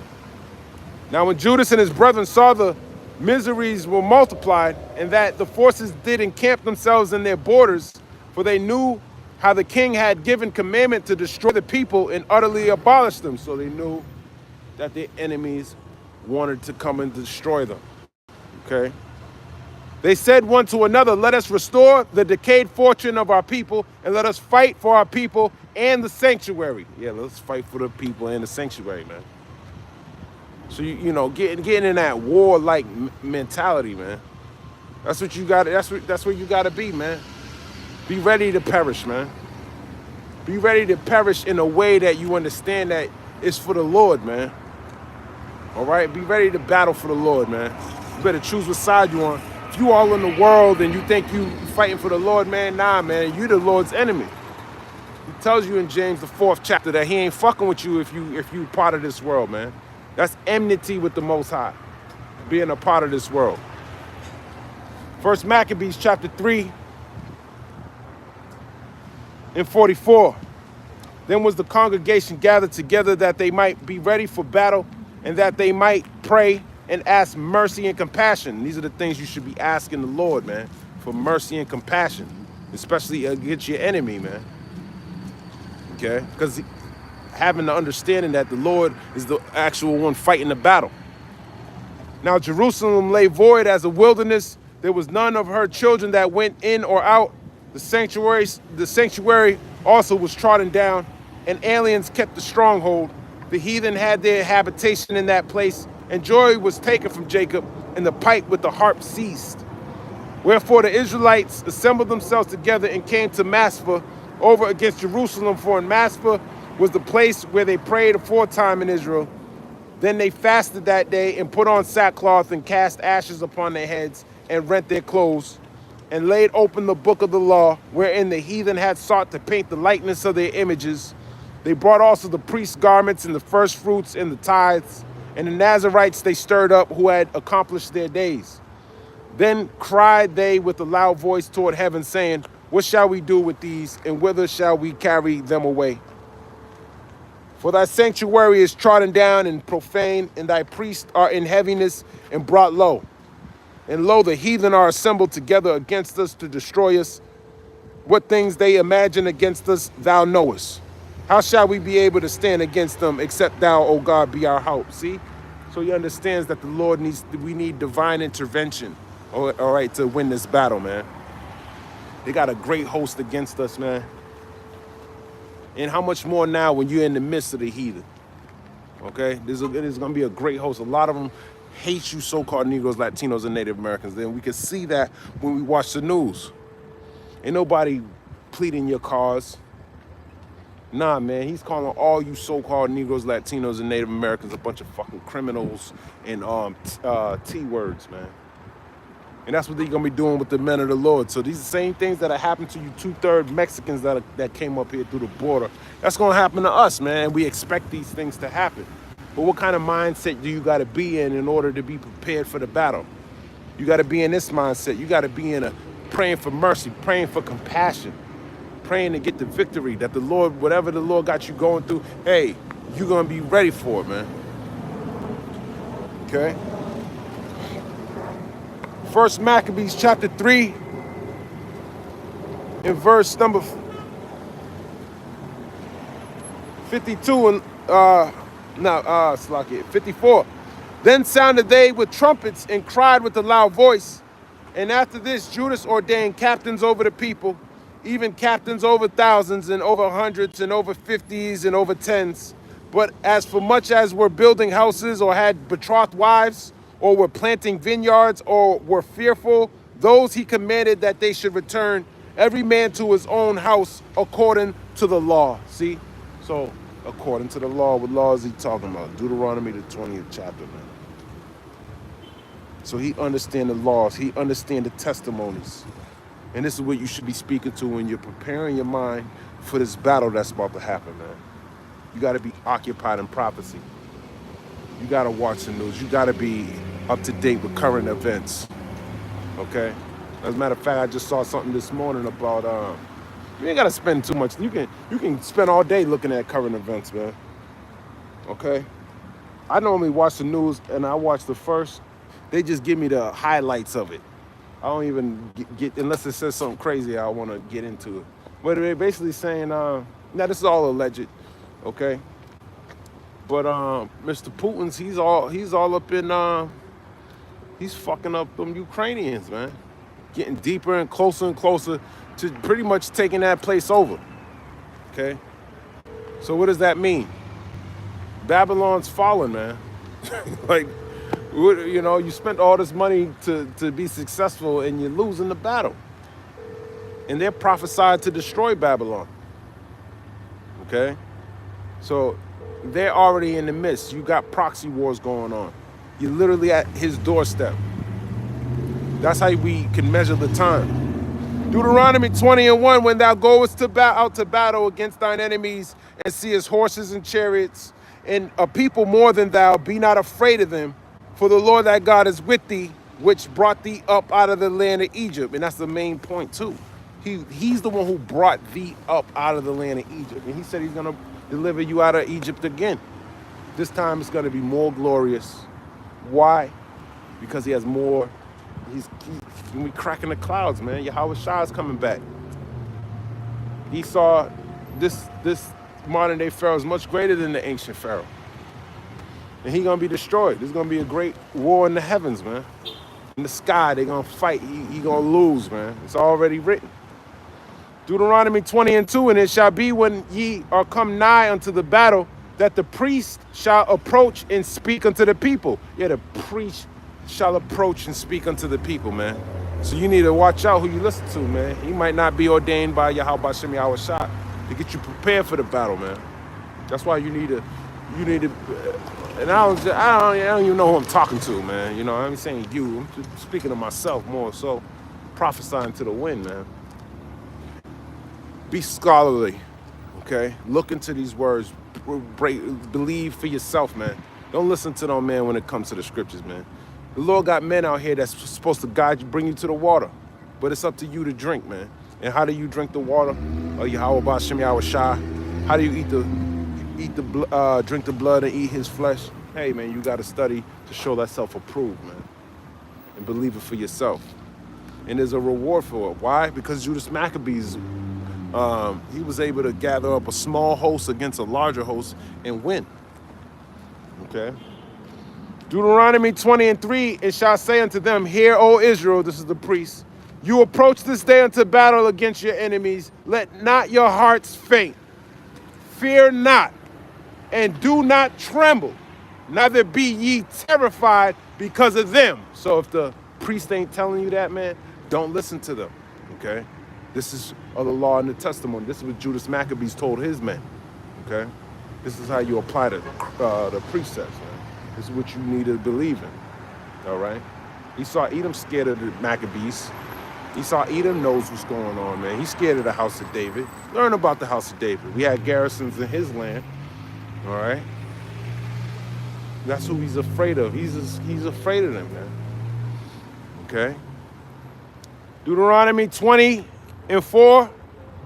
Now when Judas and his brethren saw the miseries were multiplied, and that the forces did encamp themselves in their borders, for they knew how the king had given commandment to destroy the people and utterly abolish them. So they knew that their enemies wanted to come and destroy them. Okay. They said one to another, let us restore the decayed fortune of our people, and let us fight for our people and the sanctuary. Yeah, let's fight for the people and the sanctuary, man. So you know, getting in that war-like mentality, man. That's what you got. That's where you got to be, man. Be ready to perish, man. Be ready to perish in a way that you understand that it's for the Lord, man. All right, be ready to battle for the Lord, man. You better choose what side you on. If you all in the world and you think you fighting for the Lord, man, nah, man, you the Lord's enemy. He tells you in James, the 4th chapter, that he ain't fucking with you if you part of this world, man. That's enmity with the Most High, being a part of this world. 1 Maccabees chapter 3 and 44. Then was the congregation gathered together that they might be ready for battle, and that they might pray and ask mercy and compassion. These are the things you should be asking the Lord, man, for mercy and compassion, especially against your enemy, man. Okay? Because having the understanding that the Lord is the actual one fighting the battle. Now Jerusalem lay void as a wilderness. There was none of her children that went in or out. The sanctuary also was trodden down, and aliens kept the stronghold. The heathen had their habitation in that place, and joy was taken from Jacob, and the pipe with the harp ceased. Wherefore the Israelites assembled themselves together and came to Maspah over against Jerusalem, for in Maspah was the place where they prayed aforetime in Israel. Then they fasted that day and put on sackcloth and cast ashes upon their heads and rent their clothes, and laid open the book of the law, wherein the heathen had sought to paint the likeness of their images. They brought also the priest's garments and the first fruits and the tithes, and the Nazarites they stirred up, who had accomplished their days. Then cried they with a loud voice toward heaven, saying, what shall we do with these, and whither shall we carry them away? For thy sanctuary is trodden down and profane, and thy priests are in heaviness and brought low. And lo, the heathen are assembled together against us to destroy us. What things they imagine against us, thou knowest. How shall we be able to stand against them, except thou, O God, be our help? See? So he understands that we need divine intervention all right, to win this battle, man. They got a great host against us, man. And how much more now when you're in the midst of the heathen? Okay, there's going to be a great host. A lot of them hate you so-called Negroes, Latinos, and Native Americans. Then we can see that when we watch the news. Ain't nobody pleading your cause. Nah, man, he's calling all you so-called Negroes, Latinos, and Native Americans a bunch of fucking criminals and T-words, man. And that's what they're going to be doing with the men of the Lord. So these are the same things that are happening to you two-thirds Mexicans that came up here through the border. That's going to happen to us, man. We expect these things to happen. But what kind of mindset do you got to be in order to be prepared for the battle? You got to be in this mindset. You got to be in praying for mercy, praying for compassion, praying to get the victory that the Lord, whatever the Lord got you going through, hey, you're going to be ready for it, man. Okay? First Maccabees chapter 3 in verse number 52 and 54. Then sounded they with trumpets and cried with a loud voice. And after this, Judas ordained captains over the people, even captains over thousands and over hundreds and over 50s and over tens. But as for much as were building houses or had betrothed wives, or were planting vineyards, or were fearful, those he commanded that they should return, every man to his own house according to the law. See? So, according to the law, what law is he talking about? Deuteronomy, the 20th chapter, man. So he understands the laws. He understands the testimonies. And this is what you should be speaking to when you're preparing your mind for this battle that's about to happen, man. You got to be occupied in prophecy. You got to watch the news. You got to be up to date with current events. Okay? As a matter of fact, I just saw something this morning about you ain't got to spend too much. You can spend all day looking at current events, man. Okay? I normally watch the news and I watch the first. They just give me the highlights of it. I don't even get unless it says something crazy I want to get into it. But they're basically saying now this is all alleged, okay? But Mr. Putin's he's all up in he's fucking up them Ukrainians, man. Getting deeper and closer to pretty much taking that place over. Okay? So what does that mean? Babylon's fallen, man. Like, you know, you spent all this money to be successful and you're losing the battle. And they're prophesied to destroy Babylon. Okay? So they're already in the midst. You got proxy wars going on. You're literally at his doorstep. That's how we can measure the time. Deuteronomy 20:1, when thou goest out to battle against thine enemies and seest horses and chariots and a people more than thou, be not afraid of them, for the Lord thy God is with thee, which brought thee up out of the land of Egypt. And that's the main point too. He's the one who brought thee up out of the land of Egypt. And he said he's going to deliver you out of Egypt again. This time it's going to be more glorious. Why? Because he has more. He's going to be cracking the clouds, man. Yahweh Shah is coming back. He saw this modern day Pharaoh is much greater than the ancient Pharaoh. And he's going to be destroyed. There's going to be a great war in the heavens, man. In the sky, they're going to fight. He's going to lose, man. It's already written. Deuteronomy 20:2, and it shall be when ye are come nigh unto the battle, that the priest shall approach and speak unto the people. Yeah, the priest shall approach and speak unto the people, man. So you need to watch out who you listen to, man. He might not be ordained by Yahweh Shem Yahweh Shah to get you prepared for the battle, man. That's why you need to, and I don't even know who I'm talking to, man. You know, I'm saying you. I'm just speaking to myself more so, prophesying to the wind, man. Be scholarly, okay? Look into these words. Believe for yourself, man. Don't listen to no man when it comes to the scriptures, man. The Lord got men out here that's supposed to guide you, bring you to the water. But it's up to you to drink, man. And how do you drink the water? Yahweh B'Shem Yahweh Shah. How do you drink the blood and eat his flesh? Hey, man, you got to study to show thyself approved, man. And believe it for yourself. And there's a reward for it. Why? Because Judas Maccabees, he was able to gather up a small host against a larger host and win. Okay? Deuteronomy 20:3, and shall say unto them, Hear, O Israel, this is the priest, you approach this day unto battle against your enemies. Let not your hearts faint. Fear not, and do not tremble. Neither be ye terrified because of them. So if the priest ain't telling you that, man, don't listen to them, okay? This is of the law and the testimony. This is what Judas Maccabees told his men, okay? This is how you apply the precepts, man. This is what you need to believe in, all right? Esau Edom scared of the Maccabees. Esau Edom knows what's going on, man. He's scared of the house of David. Learn about the house of David. We had garrisons in his land, all right? That's who he's afraid of. He's afraid of them, man. Okay? Deuteronomy 20:4.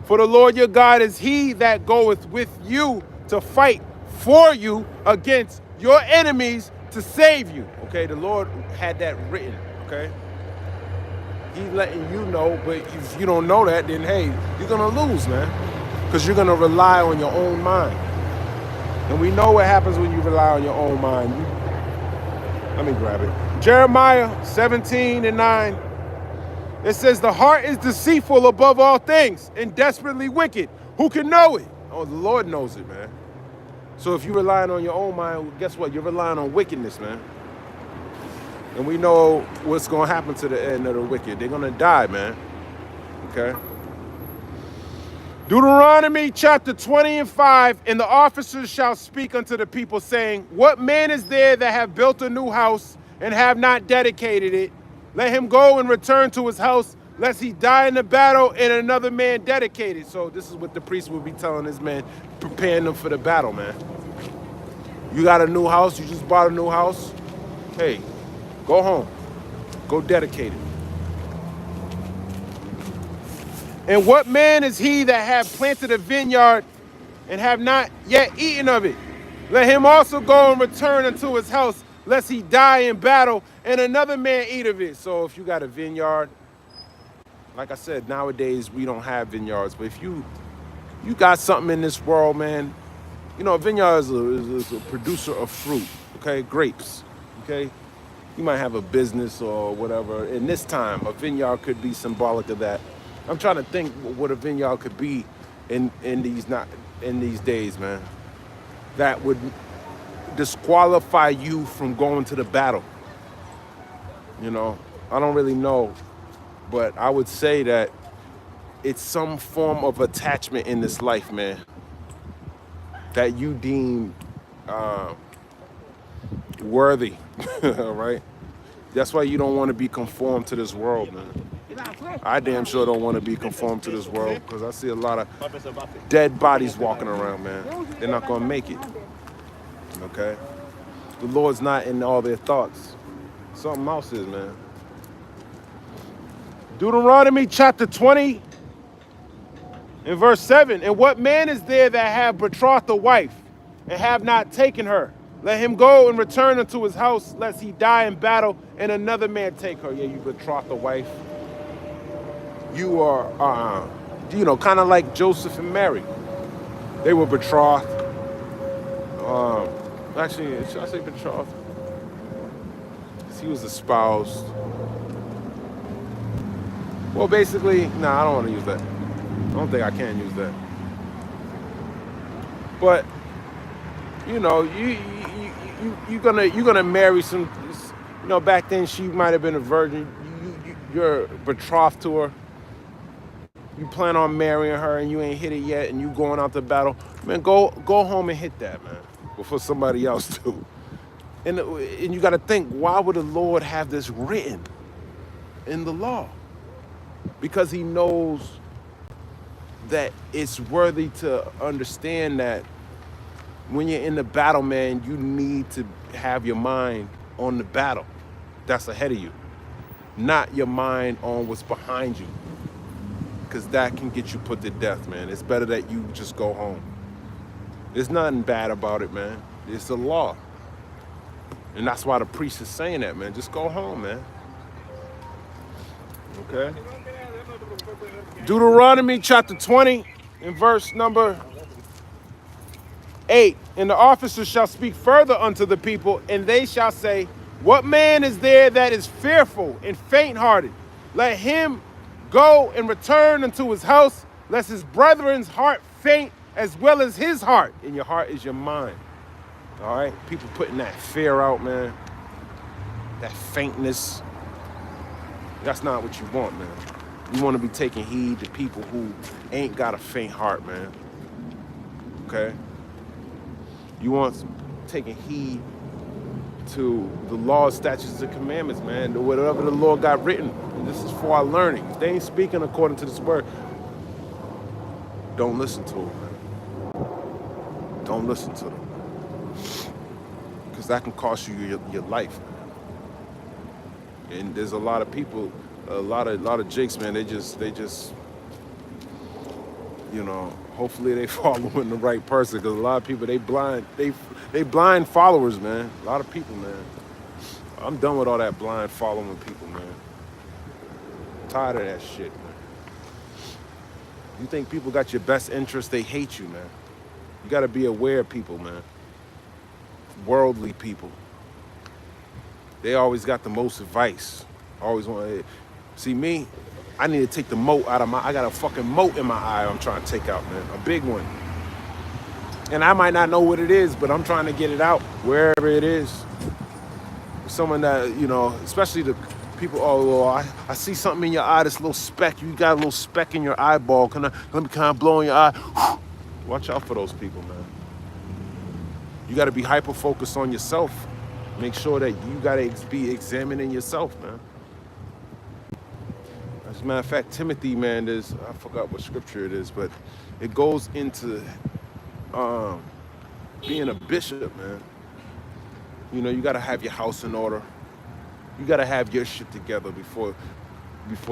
For the Lord your God is he that goeth with you to fight for you against your enemies to save you. Okay, the Lord had that written, okay? He's letting you know, but if you don't know that, then hey, you're gonna lose, man. Because you're gonna rely on your own mind. And we know what happens when you rely on your own mind. Let me grab it. Jeremiah 17:9. It says, the heart is deceitful above all things and desperately wicked. Who can know it? Oh, the Lord knows it, man. So if you're relying on your own mind, guess what? You're relying on wickedness, man. And we know what's going to happen to the end of the wicked. They're going to die, man. Okay? Deuteronomy chapter 20:5, and the officers shall speak unto the people, saying, what man is there that have built a new house and have not dedicated it? Let him go and return to his house, lest he die in the battle and another man dedicate it. So this is what the priest will be telling his men, preparing them for the battle, man. You got a new house, you just bought a new house. Hey, go home. Go dedicate it. And what man is he that have planted a vineyard and have not yet eaten of it? Let him also go and return unto his house, lest he die in battle and another man eat of it. So if you got a vineyard, like I said, nowadays we don't have vineyards, but if you got something in this world, man, you know, a vineyard is a producer of fruit, okay? Grapes, okay? You might have a business or whatever. In this time, a vineyard could be symbolic of that. I'm trying to think what a vineyard could be in these days, man. That would disqualify you from going to the battle. You know, I don't really know, but I would say that it's some form of attachment in this life, man, that you deem worthy, right? That's why you don't want to be conformed to this world, man. I damn sure don't want to be conformed to this world because I see a lot of dead bodies walking around, man. They're not going to make it, okay? The Lord's not in all their thoughts. Something else is, man. Deuteronomy chapter 20 and verse 7. And what man is there that have betrothed a wife and have not taken her? Let him go and return unto his house, lest he die in battle and another man take her. Yeah, you betrothed a wife. You are, you know, kind of like Joseph and Mary. They were betrothed. Actually, should I say betrothed? He was espoused. Well, basically, nah, I don't want to use that. I don't think I can use that. But you know, you're gonna marry some. You know, back then she might have been a virgin. You're betrothed to her. You plan on marrying her, and you ain't hit it yet, and you going out to battle. Man, go home and hit that, man, before somebody else do. And you got to think, why would the Lord have this written in the law? Because he knows that it's worthy to understand that when you're in the battle, man, you need to have your mind on the battle that's ahead of you, not your mind on what's behind you, because that can get you put to death, man. It's better that you just go home. There's nothing bad about it, man. It's the law. And that's why the priest is saying that, man. Just go home, man. Okay? Deuteronomy chapter 20 and verse number 8, and the officers shall speak further unto the people, and they shall say, what man is there that is fearful and faint-hearted? Let him go and return unto his house, lest his brethren's heart faint as well as his heart. And your heart is your mind. All right? People putting that fear out, man. That faintness. That's not what you want, man. You want to be taking heed to people who ain't got a faint heart, man. Okay? You want taking heed to the laws, statutes, and commandments, man. Whatever the Lord got written. And this is for our learning. If they ain't speaking according to this word, don't listen to them, man. Don't listen to them. Because that can cost you your life, man. And there's a lot of people, a lot of jakes, man. They just, you know, hopefully they following the right person, because a lot of people, they blind followers, man. A lot of people, man. I'm done with all that blind following people, man. I'm tired of that shit, man. You think people got your best interest, they hate you, man. You gotta be aware of people, man. Worldly people. They always got the most advice. Always want to see me. I need to take the mote out of I got a fucking mote in my eye I'm trying to take out, man. A big one. And I might not know what it is, but I'm trying to get it out wherever it is. Someone that, you know, especially the people, oh, well, I see something in your eye, this little speck. You got a little speck in your eyeball. Let me kind of blow in your eye. Watch out for those people, man. You got to be hyper-focused on yourself. Make sure that you got to be examining yourself, man. As a matter of fact, Timothy, man, I forgot what scripture it is, but it goes into being a bishop, man. You know, you got to have your house in order. You got to have your shit together before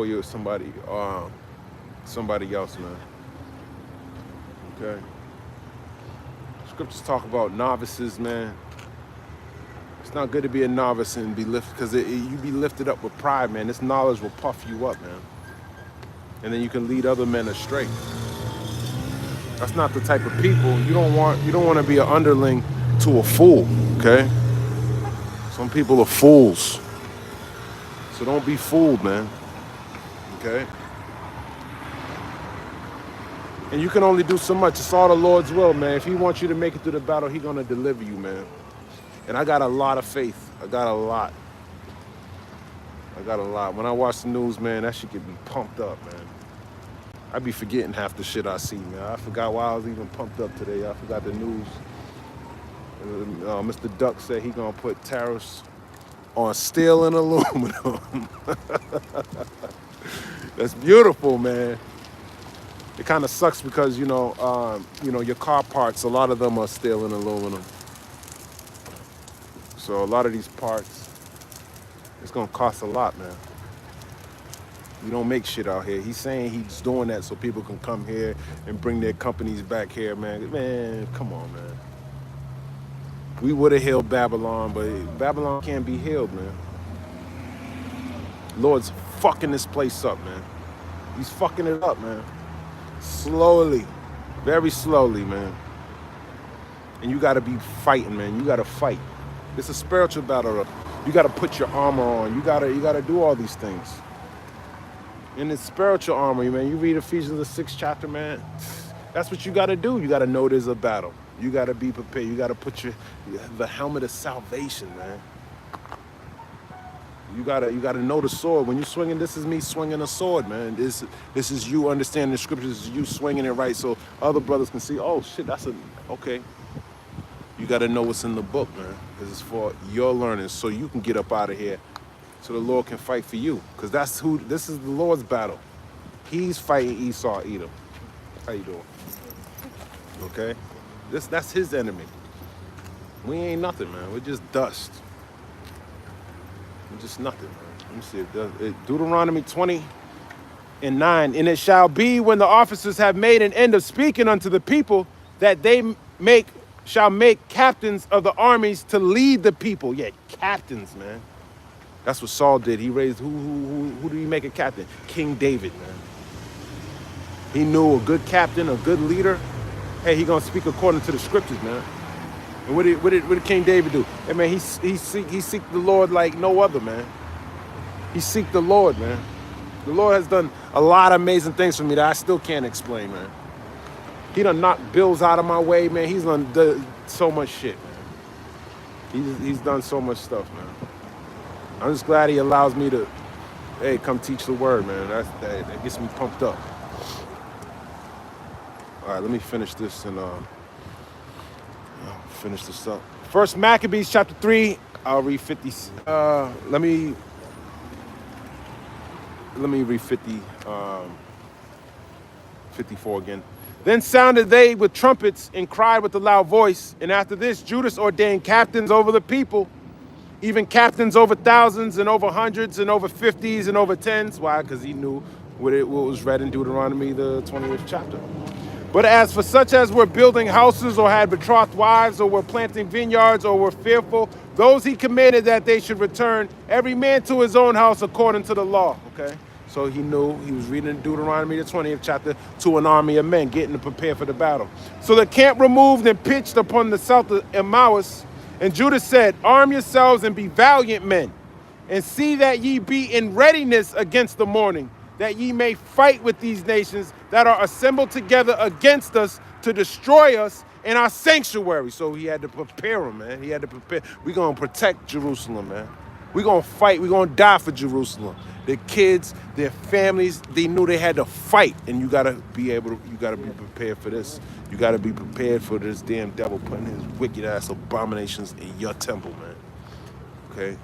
you're somebody else, man. Okay? Scriptures talk about novices, man. It's not good to be a novice and be lifted, because you be lifted up with pride, man. This knowledge will puff you up, man. And then you can lead other men astray. That's not the type of people. You don't want to be an underling to a fool, okay? Some people are fools. So don't be fooled, man. Okay? And you can only do so much. It's all the Lord's will, man. If he wants you to make it through the battle, he's going to deliver you, man. And I got a lot of faith. I got a lot. When I watch the news, man, that shit get me pumped up, man. I be forgetting half the shit I see, man. I forgot why I was even pumped up today. I forgot the news. Mr. Duck said he gonna put tariffs on steel and aluminum. That's beautiful, man. It kind of sucks because, you know, your car parts, a lot of them are steel and aluminum. So a lot of these parts, it's gonna cost a lot, man. You don't make shit out here. He's saying he's doing that so people can come here and bring their companies back here, man. Man, come on, man. We would have healed Babylon, but Babylon can't be healed, man. Lord's fucking this place up, man. He's fucking it up, man. Slowly, very slowly, man. And you gotta be fighting, man. You gotta fight. It's a spiritual battle. You gotta put your armor on. You gotta do all these things. And it's spiritual armor, man. You read Ephesians the 6th chapter, man. That's what you gotta do. You gotta know there's a battle. You gotta be prepared. You gotta put the helmet of salvation, man. You gotta know the sword. When you're swinging, this is me swinging a sword, man. This is you understanding the scriptures. This is you swinging it right, so other brothers can see. Oh shit, okay. You gotta know what's in the book, man. This is for your learning, so you can get up out of here, so the Lord can fight for you. Because this is the Lord's battle. He's fighting Esau, Edom. How you doing? Okay? That's his enemy. We ain't nothing, man. We're just dust. We're just nothing, man. Let me see. Deuteronomy 20:9. And it shall be when the officers have made an end of speaking unto the people that they shall make captains of the armies to lead the people. Yeah, captains, man. That's what Saul did. He raised, who did he make a captain? King David, man. He knew a good captain, a good leader. hey, he gonna speak according to the scriptures, man. And what did King David do? Hey, man, he seek the Lord like no other, man. He seek the Lord, man. The Lord has done a lot of amazing things for me that I still can't explain, man. He done knocked bills out of my way, man. He's done so much shit, man. He's done so much stuff, man. I'm just glad he allows me to, hey, come teach the word, man. That gets me pumped up. All right, let me finish this and finish this up. First Maccabees chapter 3. I'll read 50. Let me read 54 again. Then sounded they with trumpets and cried with a loud voice. And after this, Judas ordained captains over the people, even captains over thousands and over hundreds and over 50s and over 10s. Why? Because he knew what was read in Deuteronomy, the 20th chapter. But as for such as were building houses or had betrothed wives or were planting vineyards or were fearful, those he commanded that they should return, every man to his own house according to the law. Okay? So he knew, he was reading in Deuteronomy, the 20th chapter, to an army of men getting to prepare for the battle. So the camp removed and pitched upon the south of Emmaus. And Judas said, arm yourselves and be valiant men, and see that ye be in readiness against the morning, that ye may fight with these nations that are assembled together against us to destroy us in our sanctuary. So he had to prepare them, man. He had to prepare. We're going to protect Jerusalem, man. We're going to fight. We're going to die for Jerusalem. Their kids, their families, they knew they had to fight. And you got to be prepared for this. You got to be prepared for this damn devil putting his wicked ass abominations in your temple, man. Okay?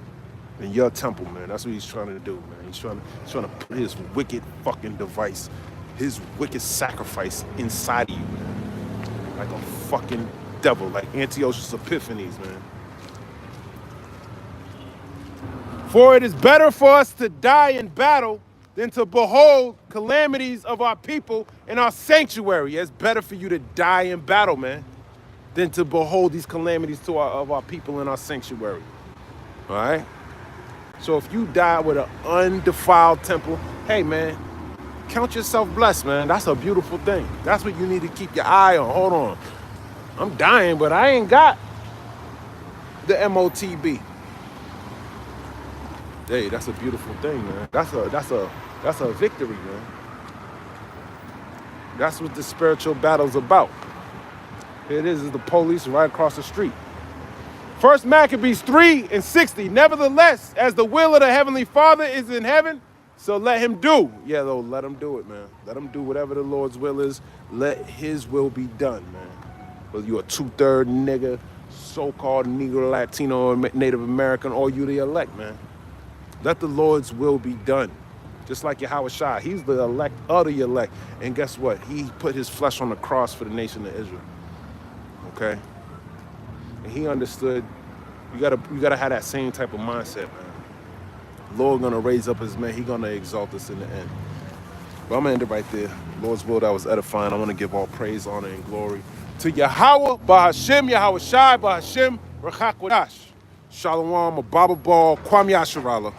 In your temple, man. That's what he's trying to do, man. He's trying to put his wicked fucking device, his wicked sacrifice inside of you, man. Like a fucking devil, like Antiochus Epiphanes, man. For it is better for us to die in battle than to behold calamities of our people in our sanctuary. It's better for you to die in battle, man, than to behold these calamities of our people in our sanctuary. All right? So if you die with an undefiled temple, hey, man, count yourself blessed, man. That's a beautiful thing. That's what you need to keep your eye on. Hold on. I'm dying, but I ain't got the MOTB. Hey, that's a beautiful thing, man. That's a victory, man. That's what the spiritual battle's about. Here it is the police right across the street. First Maccabees 3:60. Nevertheless, as the will of the Heavenly Father is in heaven, so let him do. Yeah, though, let him do it, man. Let him do whatever the Lord's will is. Let his will be done, man. Whether you're a 2/3 nigga, so-called Negro, Latino, or Native American, or you the elect, man. Let the Lord's will be done. Just like Yahweh Shai. He's the elect of the elect. And guess what? He put his flesh on the cross for the nation of Israel. Okay? And he understood you gotta have that same type of mindset, man. Lord gonna raise up his men. He gonna exalt us in the end. But I'm gonna end it right there. Lord's will, that was edifying. I want to give all praise, honor, and glory to Yahweh, Bahashem, Yahweh Shai, Bahashem, Rachak Wadash. Shalom, Ababa Ball, Kwam Yasharala.